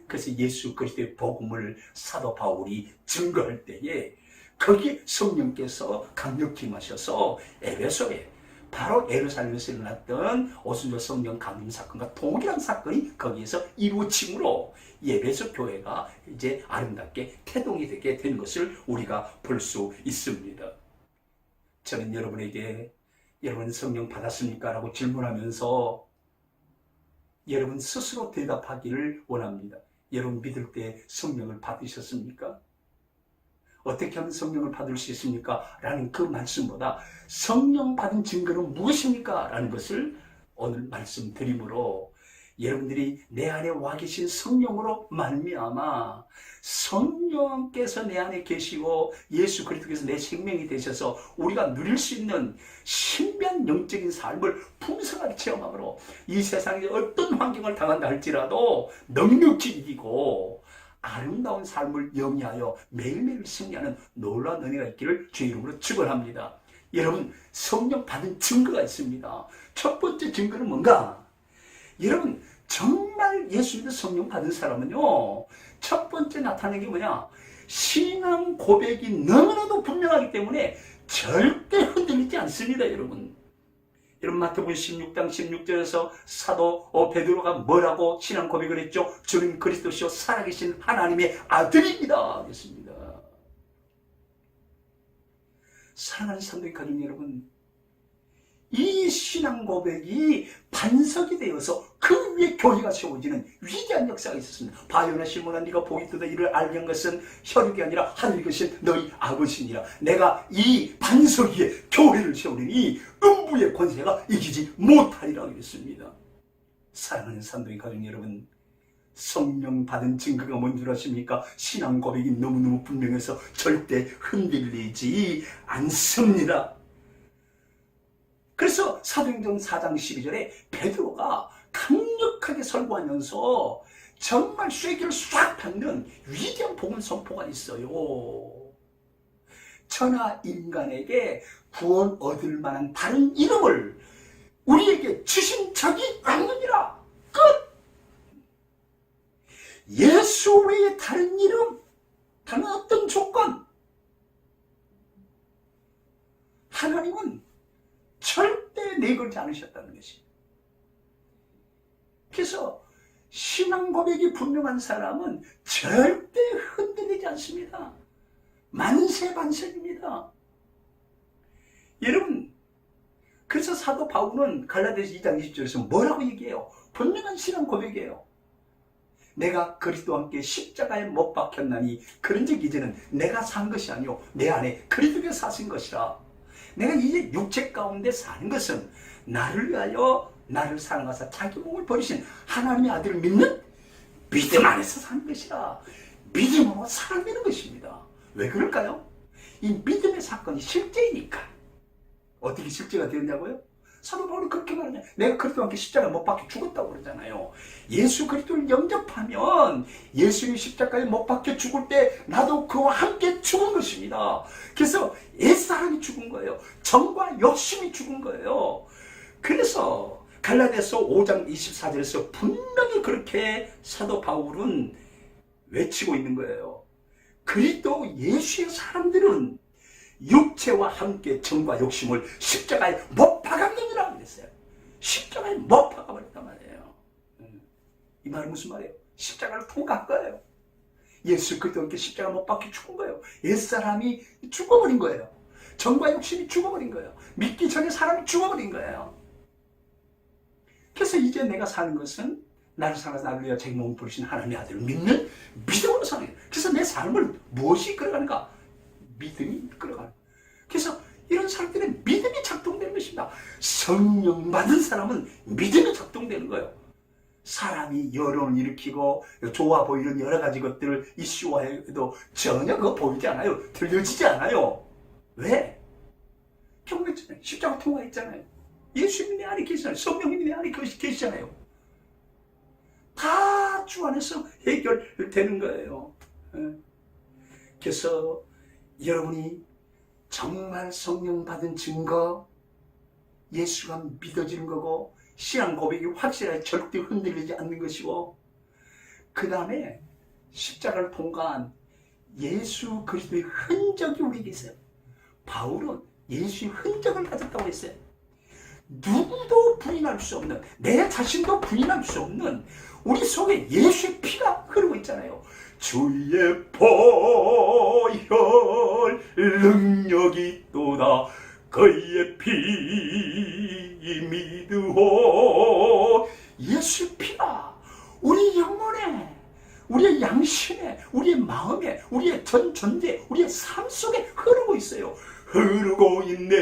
그래서 예수 그리스도의 복음을 사도 바울이 증거할 때에 거기 성령께서 강력히 임하셔서 에베소에 바로 예루살렘에서 일어났던 오순절 성령 강림 사건과 동일한 사건이 거기에서 이루어짐으로 에베소 교회가 이제 아름답게 태동이 되게 된 것을 우리가 볼 수 있습니다. 저는 여러분에게 여러분 성령 받았습니까? 라고 질문하면서 여러분 스스로 대답하기를 원합니다. 여러분 믿을 때 성령을 받으셨습니까? 어떻게 하면 성령을 받을 수 있습니까? 라는 그 말씀보다 성령 받은 증거는 무엇입니까? 라는 것을 오늘 말씀드림으로 여러분들이 내 안에 와 계신 성령으로 말미암아 성령께서 내 안에 계시고 예수 그리스도께서 내 생명이 되셔서 우리가 누릴 수 있는 신비한 영적인 삶을 풍성하게 체험함으로 이 세상에 어떤 환경을 당한다 할지라도 넉넉히 이기고 아름다운 삶을 영위하여 매일매일 승리하는 놀라운 은혜가 있기를 주의 이름으로 축원합니다. 여러분 성령 받은 증거가 있습니다. 첫 번째 증거는 뭔가? 여러분 정말 예수님의 성령 받은 사람은요 첫 번째 나타나는 게 뭐냐? 신앙 고백이 너무나도 분명하기 때문에 절대 흔들리지 않습니다. 여러분 마태복음 16장 16절에서 사도 베드로가 뭐라고 신앙 고백을 했죠? 주는 그리스도시요 살아계신 하나님의 아들입니다. 그랬습니다. 사랑하는 성도의 가족 여러분, 이 신앙 고백이 반석이 되어서 그 위에 교회가 세워지는 위대한 역사가 있었습니다. 바요나 시몬아 네가 복이 있도다 이를 알게 한 것은 혈육이 아니라 하늘이 계신 너희 아버지니라. 내가 이 반석 위에 교회를 세우리니 음부의 권세가 이기지 못하리라 그랬습니다. 사랑하는 산도의 가족 여러분, 성령 받은 증거가 뭔 줄 아십니까? 신앙 고백이 너무너무 분명해서 절대 흔들리지 않습니다. 그래서 사도행전 4장 12절에 베드로가 강력하게 설교하면서 정말 쐐기를 싹 밟는 위대한 복음 선포가 있어요. 천하 인간에게 구원 얻을 만한 다른 이름을 우리에게 주신 적이 없느니라. 끝! 예수 외에 다른 이름, 다른 어떤 조건, 하나님은 절대 내걸지 않으셨다는 것이. 그래서 신앙 고백이 분명한 사람은 절대 흔들리지 않습니다. 만세반세입니다. 여러분, 그래서 사도 바울은 갈라디아서 2장 20절에서 뭐라고 얘기해요? 분명한 신앙 고백이에요. 내가 그리스도와 함께 십자가에 못 박혔나니 그런즉 이제는 내가 산 것이 아니요 내 안에 그리스도께서 사신 것이라. 내가 이제 육체 가운데 사는 것은 나를 위하여 나를 사랑하사 자기 몸을 버리신 하나님의 아들을 믿는 믿음 안에서 사는 것이라. 믿음으로 살아내는 것입니다. 왜 그럴까요? 이 믿음의 사건이 실제이니까. 어떻게 실제가 되었냐고요? 사도 바울은 그렇게 말하냐. 내가 그리스도와 함께 십자가에 못 박혀 죽었다고 그러잖아요. 예수 그리스도를 영접하면 예수님이 십자가에 못 박혀 죽을 때 나도 그와 함께 죽은 것입니다. 그래서 옛사람이 죽은 거예요. 정과 욕심이 죽은 거예요. 그래서 갈라디아서 5장 24절에서 분명히 그렇게 사도 바울은 외치고 있는 거예요. 그리스도 예수의 사람들은 육체와 함께 정과 욕심을 십자가에 못 박았느니라 그랬어요. 십자가에 못 박아버렸단 말이에요. 이 말은 무슨 말이에요? 십자가를 통과한 거예요. 예수 그리스도와 함께 십자가 못 박혀 죽은 거예요. 옛사람이 죽어버린 거예요. 정과 욕심이 죽어버린 거예요. 믿기 전에 사람이 죽어버린 거예요. 그래서 이제 내가 사는 것은 나를 사랑하사 나를 위하여 자기 몸을 부르신 하나님의 아들을 믿는 믿음으로 사는 거예요. 그래서 내 삶을 무엇이 이끌어가는가? 믿음이 이끌어가는 거예요. 그래서 이런 사람들의 믿음이 작동되는 것입니다. 성령 받은 사람은 믿음이 작동되는 거예요. 사람이 여론을 일으키고 좋아 보이는 여러 가지 것들을 이슈화해도 전혀 그거 보이지 않아요. 들려지지 않아요. 왜? 경험했잖아요. 십자가 통과했잖아요. 예수님이 내 안에 계시잖아요. 성령님이 내 안에 계시잖아요. 다 주 안에서 해결되는 거예요. 그래서 여러분이 정말 성령 받은 증거, 예수가 믿어지는 거고 신앙 고백이 확실하게 절대 흔들리지 않는 것이고, 그 다음에 십자가를 통과한 예수 그리스도의 흔적이 우리에게 있어요. 바울은 예수의 흔적을 가졌다고 했어요. 누구도 부인할 수 없는, 내 자신도 부인할 수 없는 우리 속에 예수의 피가 흐르고 있잖아요. 주의 보혈 능력이 또다 그의 피 믿으오. 예수의 피가 우리 영혼에, 우리의 양심에, 우리의 마음에, 우리의 전 존재, 우리의 삶 속에 흐르고 있어요. 흐르고 있네,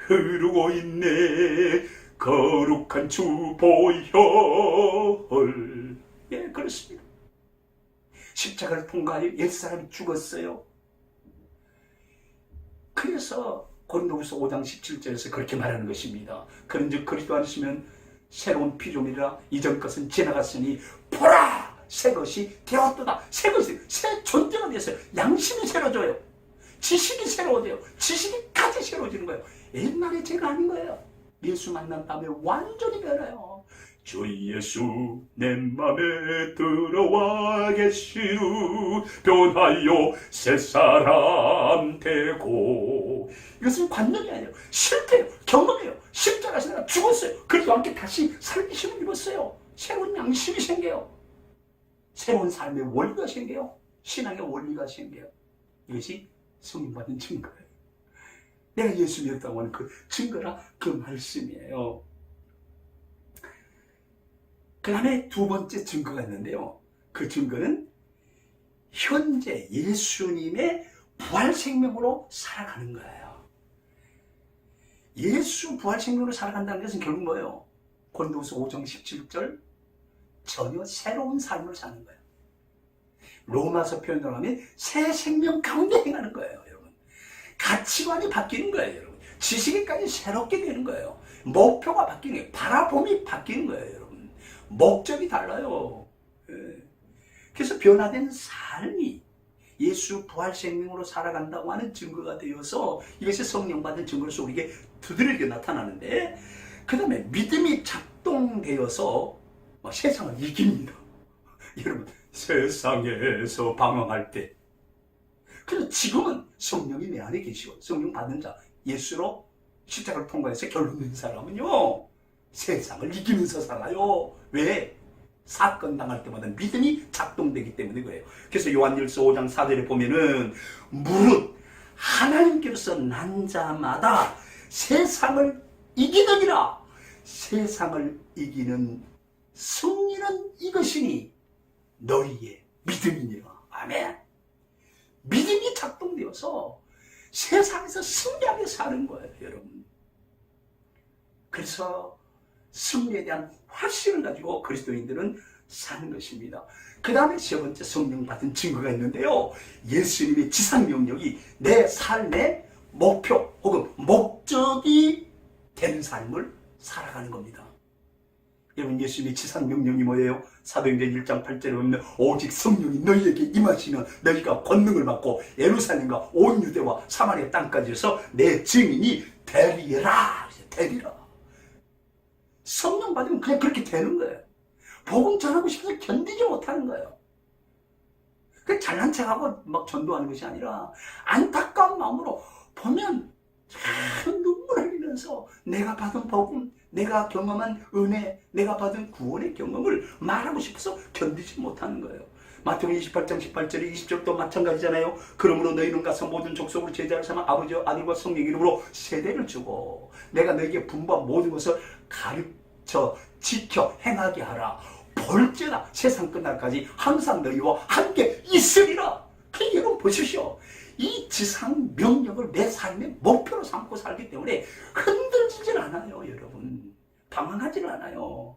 흐르고 있네, 거룩한 주 보혈. 예, 그렇습니다. 십자가를 통과하여 옛사람이 죽었어요. 그래서 고린도후서 5장 17절에서 그렇게 말하는 것입니다. 그런즉 그리스도 안에시면 새로운 피조물이라 이전 것은 지나갔으니 보라 새 것이 되었도다. 새 것이 새 존재가 되었어요. 양심이 새로져요. 지식이 새로워져요. 지식이까지 새로워지는 거예요. 옛날에 제가 아닌 거예요. 예수 만난 다음에 완전히 변해요. 주 예수 내 맘에 들어와 계시루 변하여 새 사람 되고. 이것은 관념이 아니에요. 실패예요. 경험이에요. 십자가에서 내가 죽었어요. 그래서 함께 다시 살기심을 입었어요. 새로운 양심이 생겨요. 새로운 삶의 원리가 생겨요. 신앙의 원리가 생겨요. 이것이 성령받은 증거예요. 내가 예수 믿었다고 하는 그 증거라 그 말씀이에요. 그 다음에 두 번째 증거가 있는데요. 그 증거는 현재 예수님의 부활생명으로 살아가는 거예요. 예수 부활생명으로 살아간다는 것은 결국 뭐예요? 고린도후서 5장 17절 전혀 새로운 삶을 사는 거예요. 로마서 표현으로 하면 새 생명 가운데 행하는 거예요, 여러분. 가치관이 바뀌는 거예요, 여러분. 지식까지 새롭게 되는 거예요. 목표가 바뀌는 거예요. 바라봄이 바뀌는 거예요, 여러분. 목적이 달라요. 예. 그래서 변화된 삶이 예수 부활 생명으로 살아간다고 하는 증거가 되어서 이것이 성령 받은 증거로서 우리에게 두드러지게 나타나는데, 그 다음에 믿음이 작동되어서 세상을 이깁니다. 여러분, 세상에서 방황할 때, 그래서 지금은 성령이 내 안에 계시고 성령 받은 자, 예수로 십자가를 통과해서 결론 낸 사람은요, 세상을 이기면서 살아요. 왜? 사건 당할 때마다 믿음이 작동되기 때문에 그래요. 그래서 요한일서 5장 4절에 보면은 무릇 하나님께로서 난 자마다 세상을 이기느니라. 세상을 이기는 승리는 이것이니 너희의 믿음이니라. 아멘. 믿음이 작동되어서 세상에서 승리하게 사는 거예요, 여러분. 그래서 승리에 대한 확신을 가지고 그리스도인들은 사는 것입니다. 그 다음에 세 번째 성령 받은 증거가 있는데요, 예수님의 지상 명령이 내 삶의 목표 혹은 목적이 되는 삶을 살아가는 겁니다. 여러분, 예수님의 지상 명령이 뭐예요? 사도행전 1장 8절에 보면 오직 성령이 너희에게 임하시면 너희가 권능을 받고 예루살렘과 온 유대와 사마리아 땅까지에서 내 증인이 되리라. 되리라. 성령 받으면 그냥 그렇게 되는 거예요. 복음 전하고 싶어서 견디지 못하는 거예요. 그 잘난 척하고 막 전도하는 것이 아니라 안타까운 마음으로 보면 참 눈물 흘리면서 내가 받은 복음, 내가 경험한 은혜, 내가 받은 구원의 경험을 말하고 싶어서 견디지 못하는 거예요. 마태복음 28장 18절에 20절도 마찬가지잖아요. 그러므로 너희는 가서 모든 족속으로 제자를 삼아 아버지와 아들과 성령 이름으로 세례를 주고 내가 너희에게 분부한 모든 것을 가르쳐 지켜 행하게 하라. 볼지어다 세상 끝날까지 항상 너희와 함께 있으리라. 여러분 보십시오. 이 지상 명령을 내 삶의 목표로 삼고 살기 때문에 흔들리질 않아요, 여러분. 방황하질 않아요.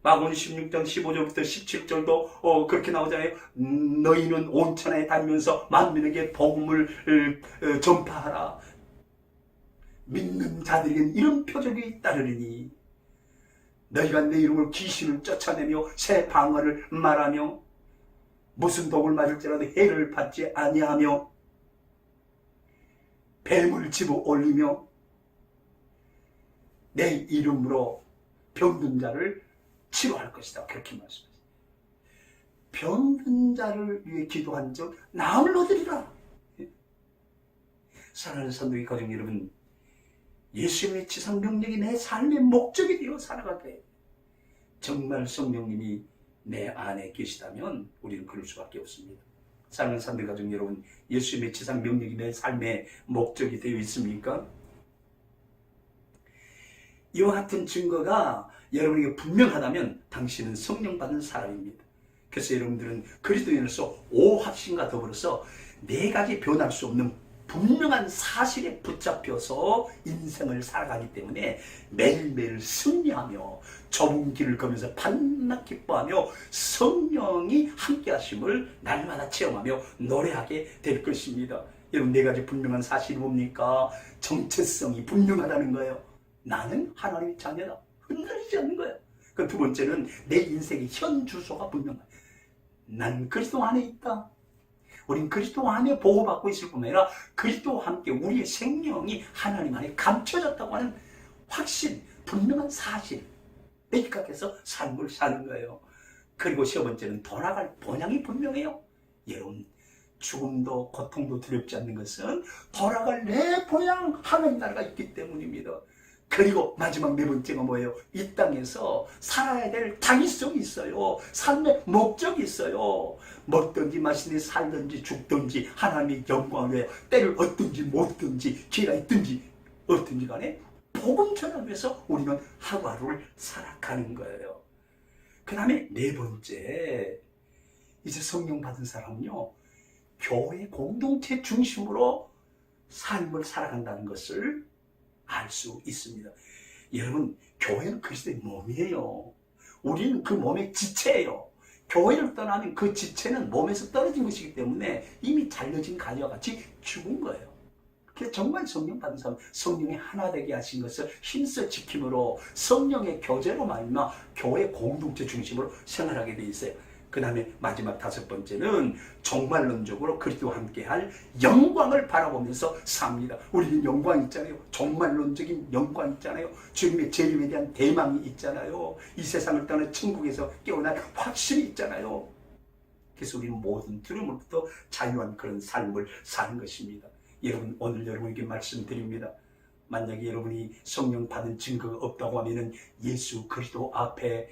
마가복음 16장 15절부터 17절도 그렇게 나오잖아요. 너희는 온 천하에 다니면서 만민에게 복음을 전파하라. 믿는 자들에겐 이런 표적이 따르리니 너희가 내 이름으로 귀신을 쫓아내며 새 방언을 말하며 무슨 독을 맞을지라도 해를 받지 아니하며 뱀을 집어 올리며 내 이름으로 병든 자를 치료할 것이다. 그렇게 말씀하셨습니다. 병든 자를 위해 기도한 적 나음을 얻으리라. 사랑하는 선도기 가족 여러분, 예수님의 지상 명령이 내 삶의 목적이 되어 살아가게 정말 성령님이 내 안에 계시다면 우리는 그럴 수밖에 없습니다. 사랑하는 선도기 가족 여러분, 예수님의 지상 명령이 내 삶의 목적이 되어 있습니까? 이와 같은 증거가 여러분에게 분명하다면 당신은 성령 받은 사람입니다. 그래서 여러분들은 그리스도인으로서 오합심과 더불어서 네 가지 변할 수 없는 분명한 사실에 붙잡혀서 인생을 살아가기 때문에 매일매일 승리하며 좁은 길을 걸으면서 반nak 기뻐하며 성령이 함께 하심을 날마다 체험하며 노래하게 될 것입니다. 여러분, 네 가지 분명한 사실이 뭡니까? 정체성이 분명하다는 거예요. 나는 하나님의 자녀다. 흔들리지 않는 거예요. 그 두 번째는 내 인생의 현 주소가 분명하다. 난 그리스도 안에 있다. 우린 그리스도 안에 보호받고 있을 뿐만 아니라 그리스도와 함께 우리의 생명이 하나님 안에 감춰졌다고 하는 확신, 분명한 사실, 입각해서 삶을 사는 거예요. 그리고 세 번째는 돌아갈 본향이 분명해요. 여러분, 죽음도 고통도 두렵지 않는 것은 돌아갈 내 본향 하나님 나라가 있기 때문입니다. 그리고 마지막 네 번째가 뭐예요? 이 땅에서 살아야 될 당위성이 있어요. 삶의 목적이 있어요. 먹든지 마시든지 살든지 죽든지 하나님의 영광을 위해 때를 얻든지 못든지 기회가 있든지 없든지 간에 복음 전하기 위해서 우리는 하루하루를 살아가는 거예요. 그 다음에 네 번째, 이제 성령 받은 사람은요, 교회 공동체 중심으로 삶을 살아간다는 것을 알 수 있습니다. 여러분, 교회는 그리스도의 몸이에요. 우리는 그 몸의 지체예요. 교회를 떠나면 그 지체는 몸에서 떨어진 것이기 때문에 이미 잘려진 가지와 같이 죽은 거예요. 그래서 정말 성령 받은 사람, 성령이 하나 되게 하신 것을 힘써 지킴으로 성령의 교제로 말미암아 교회 공동체 중심으로 생활하게 돼 있어요. 그 다음에 마지막 5번째는 종말론적으로 그리스도와 함께할 영광을 바라보면서 삽니다. 우리는 영광 있잖아요. 종말론적인 영광 있잖아요. 주님의 재림에 대한 대망이 있잖아요. 이 세상을 떠나 천국에서 깨어날 확신이 있잖아요. 그래서 우리는 모든 두려움으로부터 자유한 그런 삶을 사는 것입니다. 여러분, 오늘 여러분에게 말씀드립니다. 만약에 여러분이 성령 받은 증거가 없다고 하면은 예수 그리스도 앞에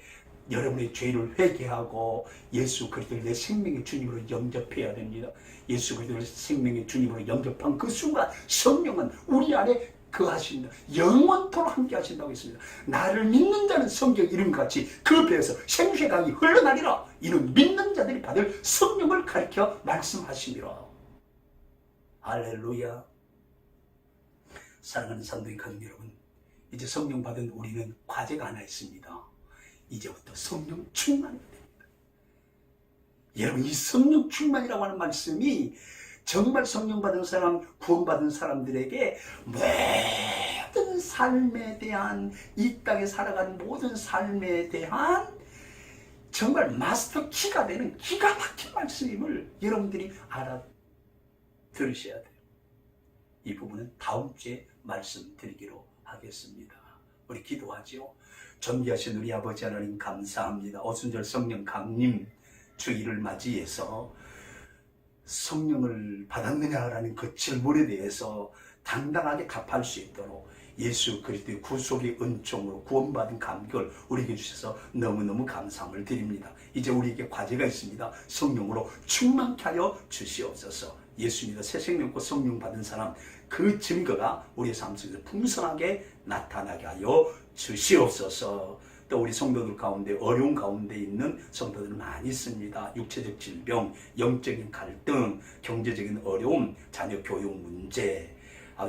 여러분의 죄를 회개하고 예수 그리스도를 내 생명의 주님으로 영접해야 됩니다. 예수 그리스도를 생명의 주님으로 영접한 그 순간 성령은 우리 안에 거하십니다. 영원토록 함께 하신다고 했습니다. 나를 믿는 자는 성경 이름과 같이 그 배에서 생수의 강이 흘러나리라. 이는 믿는 자들이 받을 성령을 가리켜 말씀하시니라. 할렐루야. 사랑하는 산도의 가족 여러분, 이제 성령 받은 우리는 과제가 하나 있습니다. 이제부터 성령 충만이 됩니다. 여러분, 이 성령 충만이라고 하는 말씀이 정말 성령 받은 사람, 구원받은 사람들에게 모든 삶에 대한, 이 땅에 살아가는 모든 삶에 대한 정말 마스터 키가 되는 기가 막힌 말씀임을 여러분들이 알아들으셔야 돼요. 이 부분은 다음 주에 말씀드리기로 하겠습니다. 우리 기도하죠. 존귀하신 우리 아버지 하나님 감사합니다. 오순절 성령 강림 주일을 맞이해서 성령을 받았느냐라는 그 질문에 대해서 당당하게 답할 수 있도록 예수 그리스도의 구속의 은총으로 구원받은 감격을 우리에게 주셔서 너무너무 감사함을 드립니다. 이제 우리에게 과제가 있습니다. 성령으로 충만케 하여 주시옵소서. 예수 믿어 새 생명 받고 성령 받은 사람, 그 증거가 우리의 삶 속에서 풍성하게 나타나게 하여 주시옵소서. 또 우리 성도들 가운데 어려운 가운데 있는 성도들 많이 있습니다. 육체적 질병, 영적인 갈등, 경제적인 어려움, 자녀 교육 문제,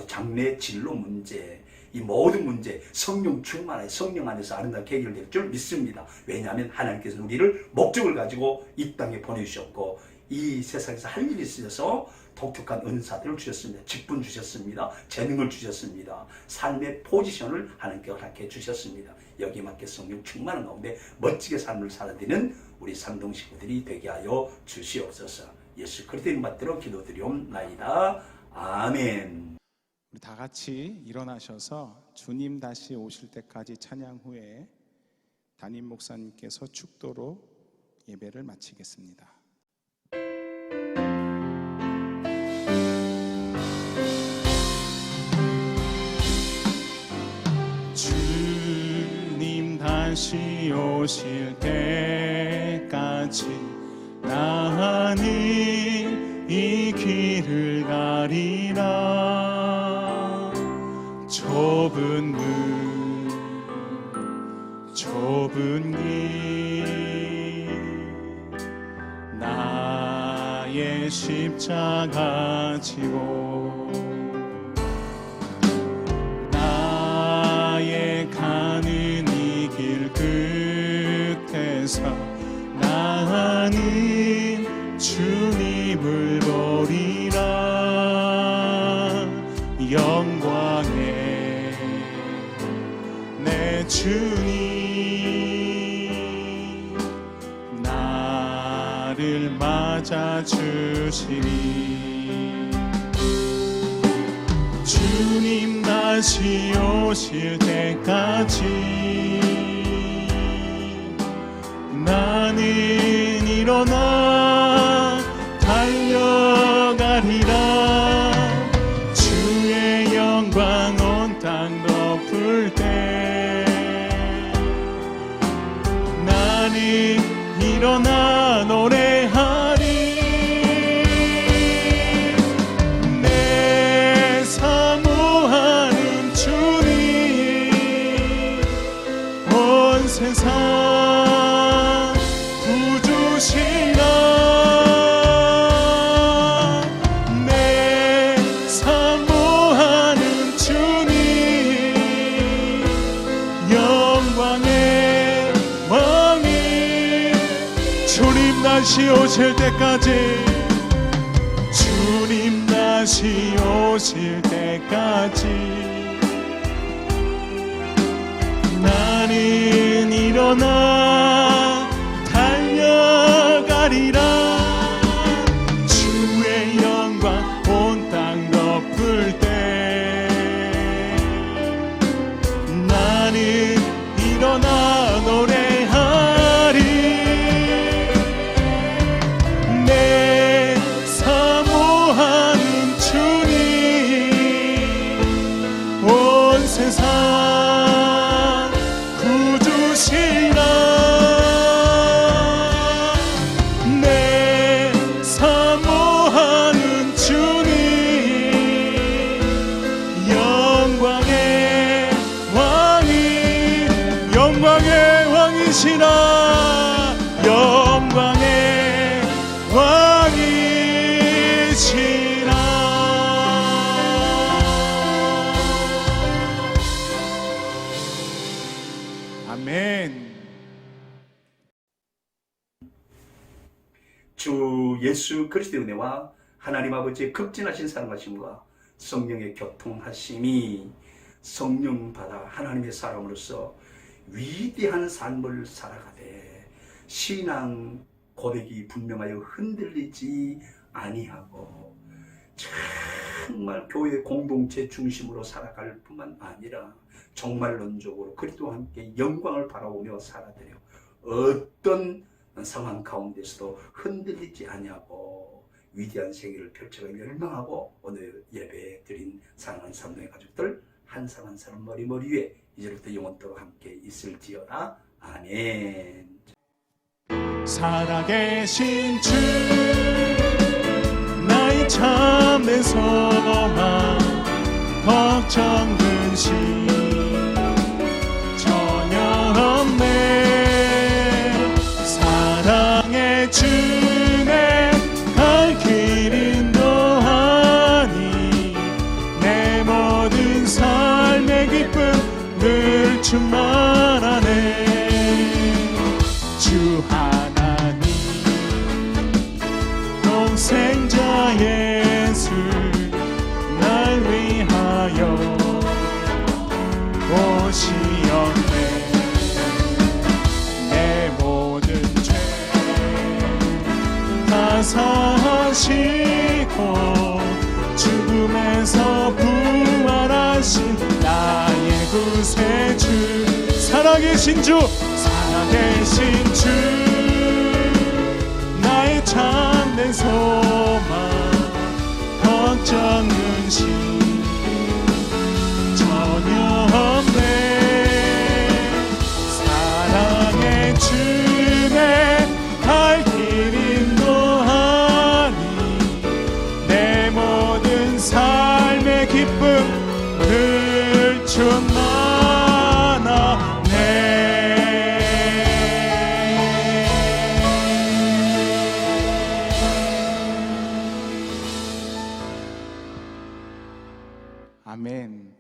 장래 진로 문제, 이 모든 문제 성령 충만하여 성령 안에서 아름답게 해결될 줄 믿습니다. 왜냐하면 하나님께서는 우리를 목적을 가지고 이 땅에 보내주셨고 이 세상에서 할 일이 있어서 독특한 은사들을 주셨습니다. 직분 주셨습니다. 재능을 주셨습니다. 삶의 포지션을 하나님께 허락해 주셨습니다. 여기에 맞게 성령 충만한 가운데 멋지게 삶을 살아내는 우리 상동 식구들이 되게 하여 주시옵소서. 예수 그리스도의 이름으로 기도드리옵나이다. 아멘. 우리 다 같이 일어나셔서 주님 다시 오실 때까지 찬양 후에 담임 목사님께서 축도로 예배를 마치겠습니다. 주님 다시 오실 때까지 나는 이 길을 가리라. 좁은 문, 좁은 길, 나의 십자가 지고 나의 가는 이 길 끝에서 나는 주님을 보리라. 영광의 내 주님 나를 맞아주시니 주님 다시 오실 때까지 나는 일어나 달려가리라. 주의 영광 온 땅 덮을 때 나는 일어나 노래하리. 내 사모하는 주님 온 세상 구주시라. 다시 오실 때까지, 주님 다시 오실 때까지 나는 일어나 달려가리라. 주의 영광 온 땅 덮을 때 나는 일어나 노래하리. 내 사모하는 주님, 온 세상 구주시라. 내 사모하는 주님, 영광의 왕이, 영광의 왕이시라. 영광의 왕이시라. 아멘. 주 예수 그리스도의 은혜와 하나님 아버지의 극진하신 사랑하심과 성령의 교통하심이 성령 받아 하나님의 사람으로서 위대한 삶을 살아가되 신앙 고백이 분명하여 흔들리지 아니하고 정말 교회 공동체 중심으로 살아갈 뿐만 아니라 정말론적으로 그리스도와 함께 영광을 바라보며 살아들여 어떤 상황 가운데서도 흔들리지 아니하고 위대한 생애를 펼쳐가 열망하고 오늘 예배 드린 사랑하는 삼동의 가족들 한 사람 한 사람 머리 위에 이제부터 영원토록 함께 있을지어다. 아멘. 살아계신 주, 나의 참된 소망, 걱정 근심 전혀 없네. 사랑의 주내 갈 길 인도하니 내 모든 삶의 기쁨 늘 충만하네. 주 하나님 동생자 예수 날 위하여 오시었네. 내 모든 죄 다 사하시고 죽음에서 부활하신 나의 구세주, 살아계신 주, 살아계신 주, 나의 참된 소망, 걱정 근심 전혀 없네. 사랑의 주내 갈 길 인도하니 내 모든 삶의 기쁨 늘 충만하네. 아멘.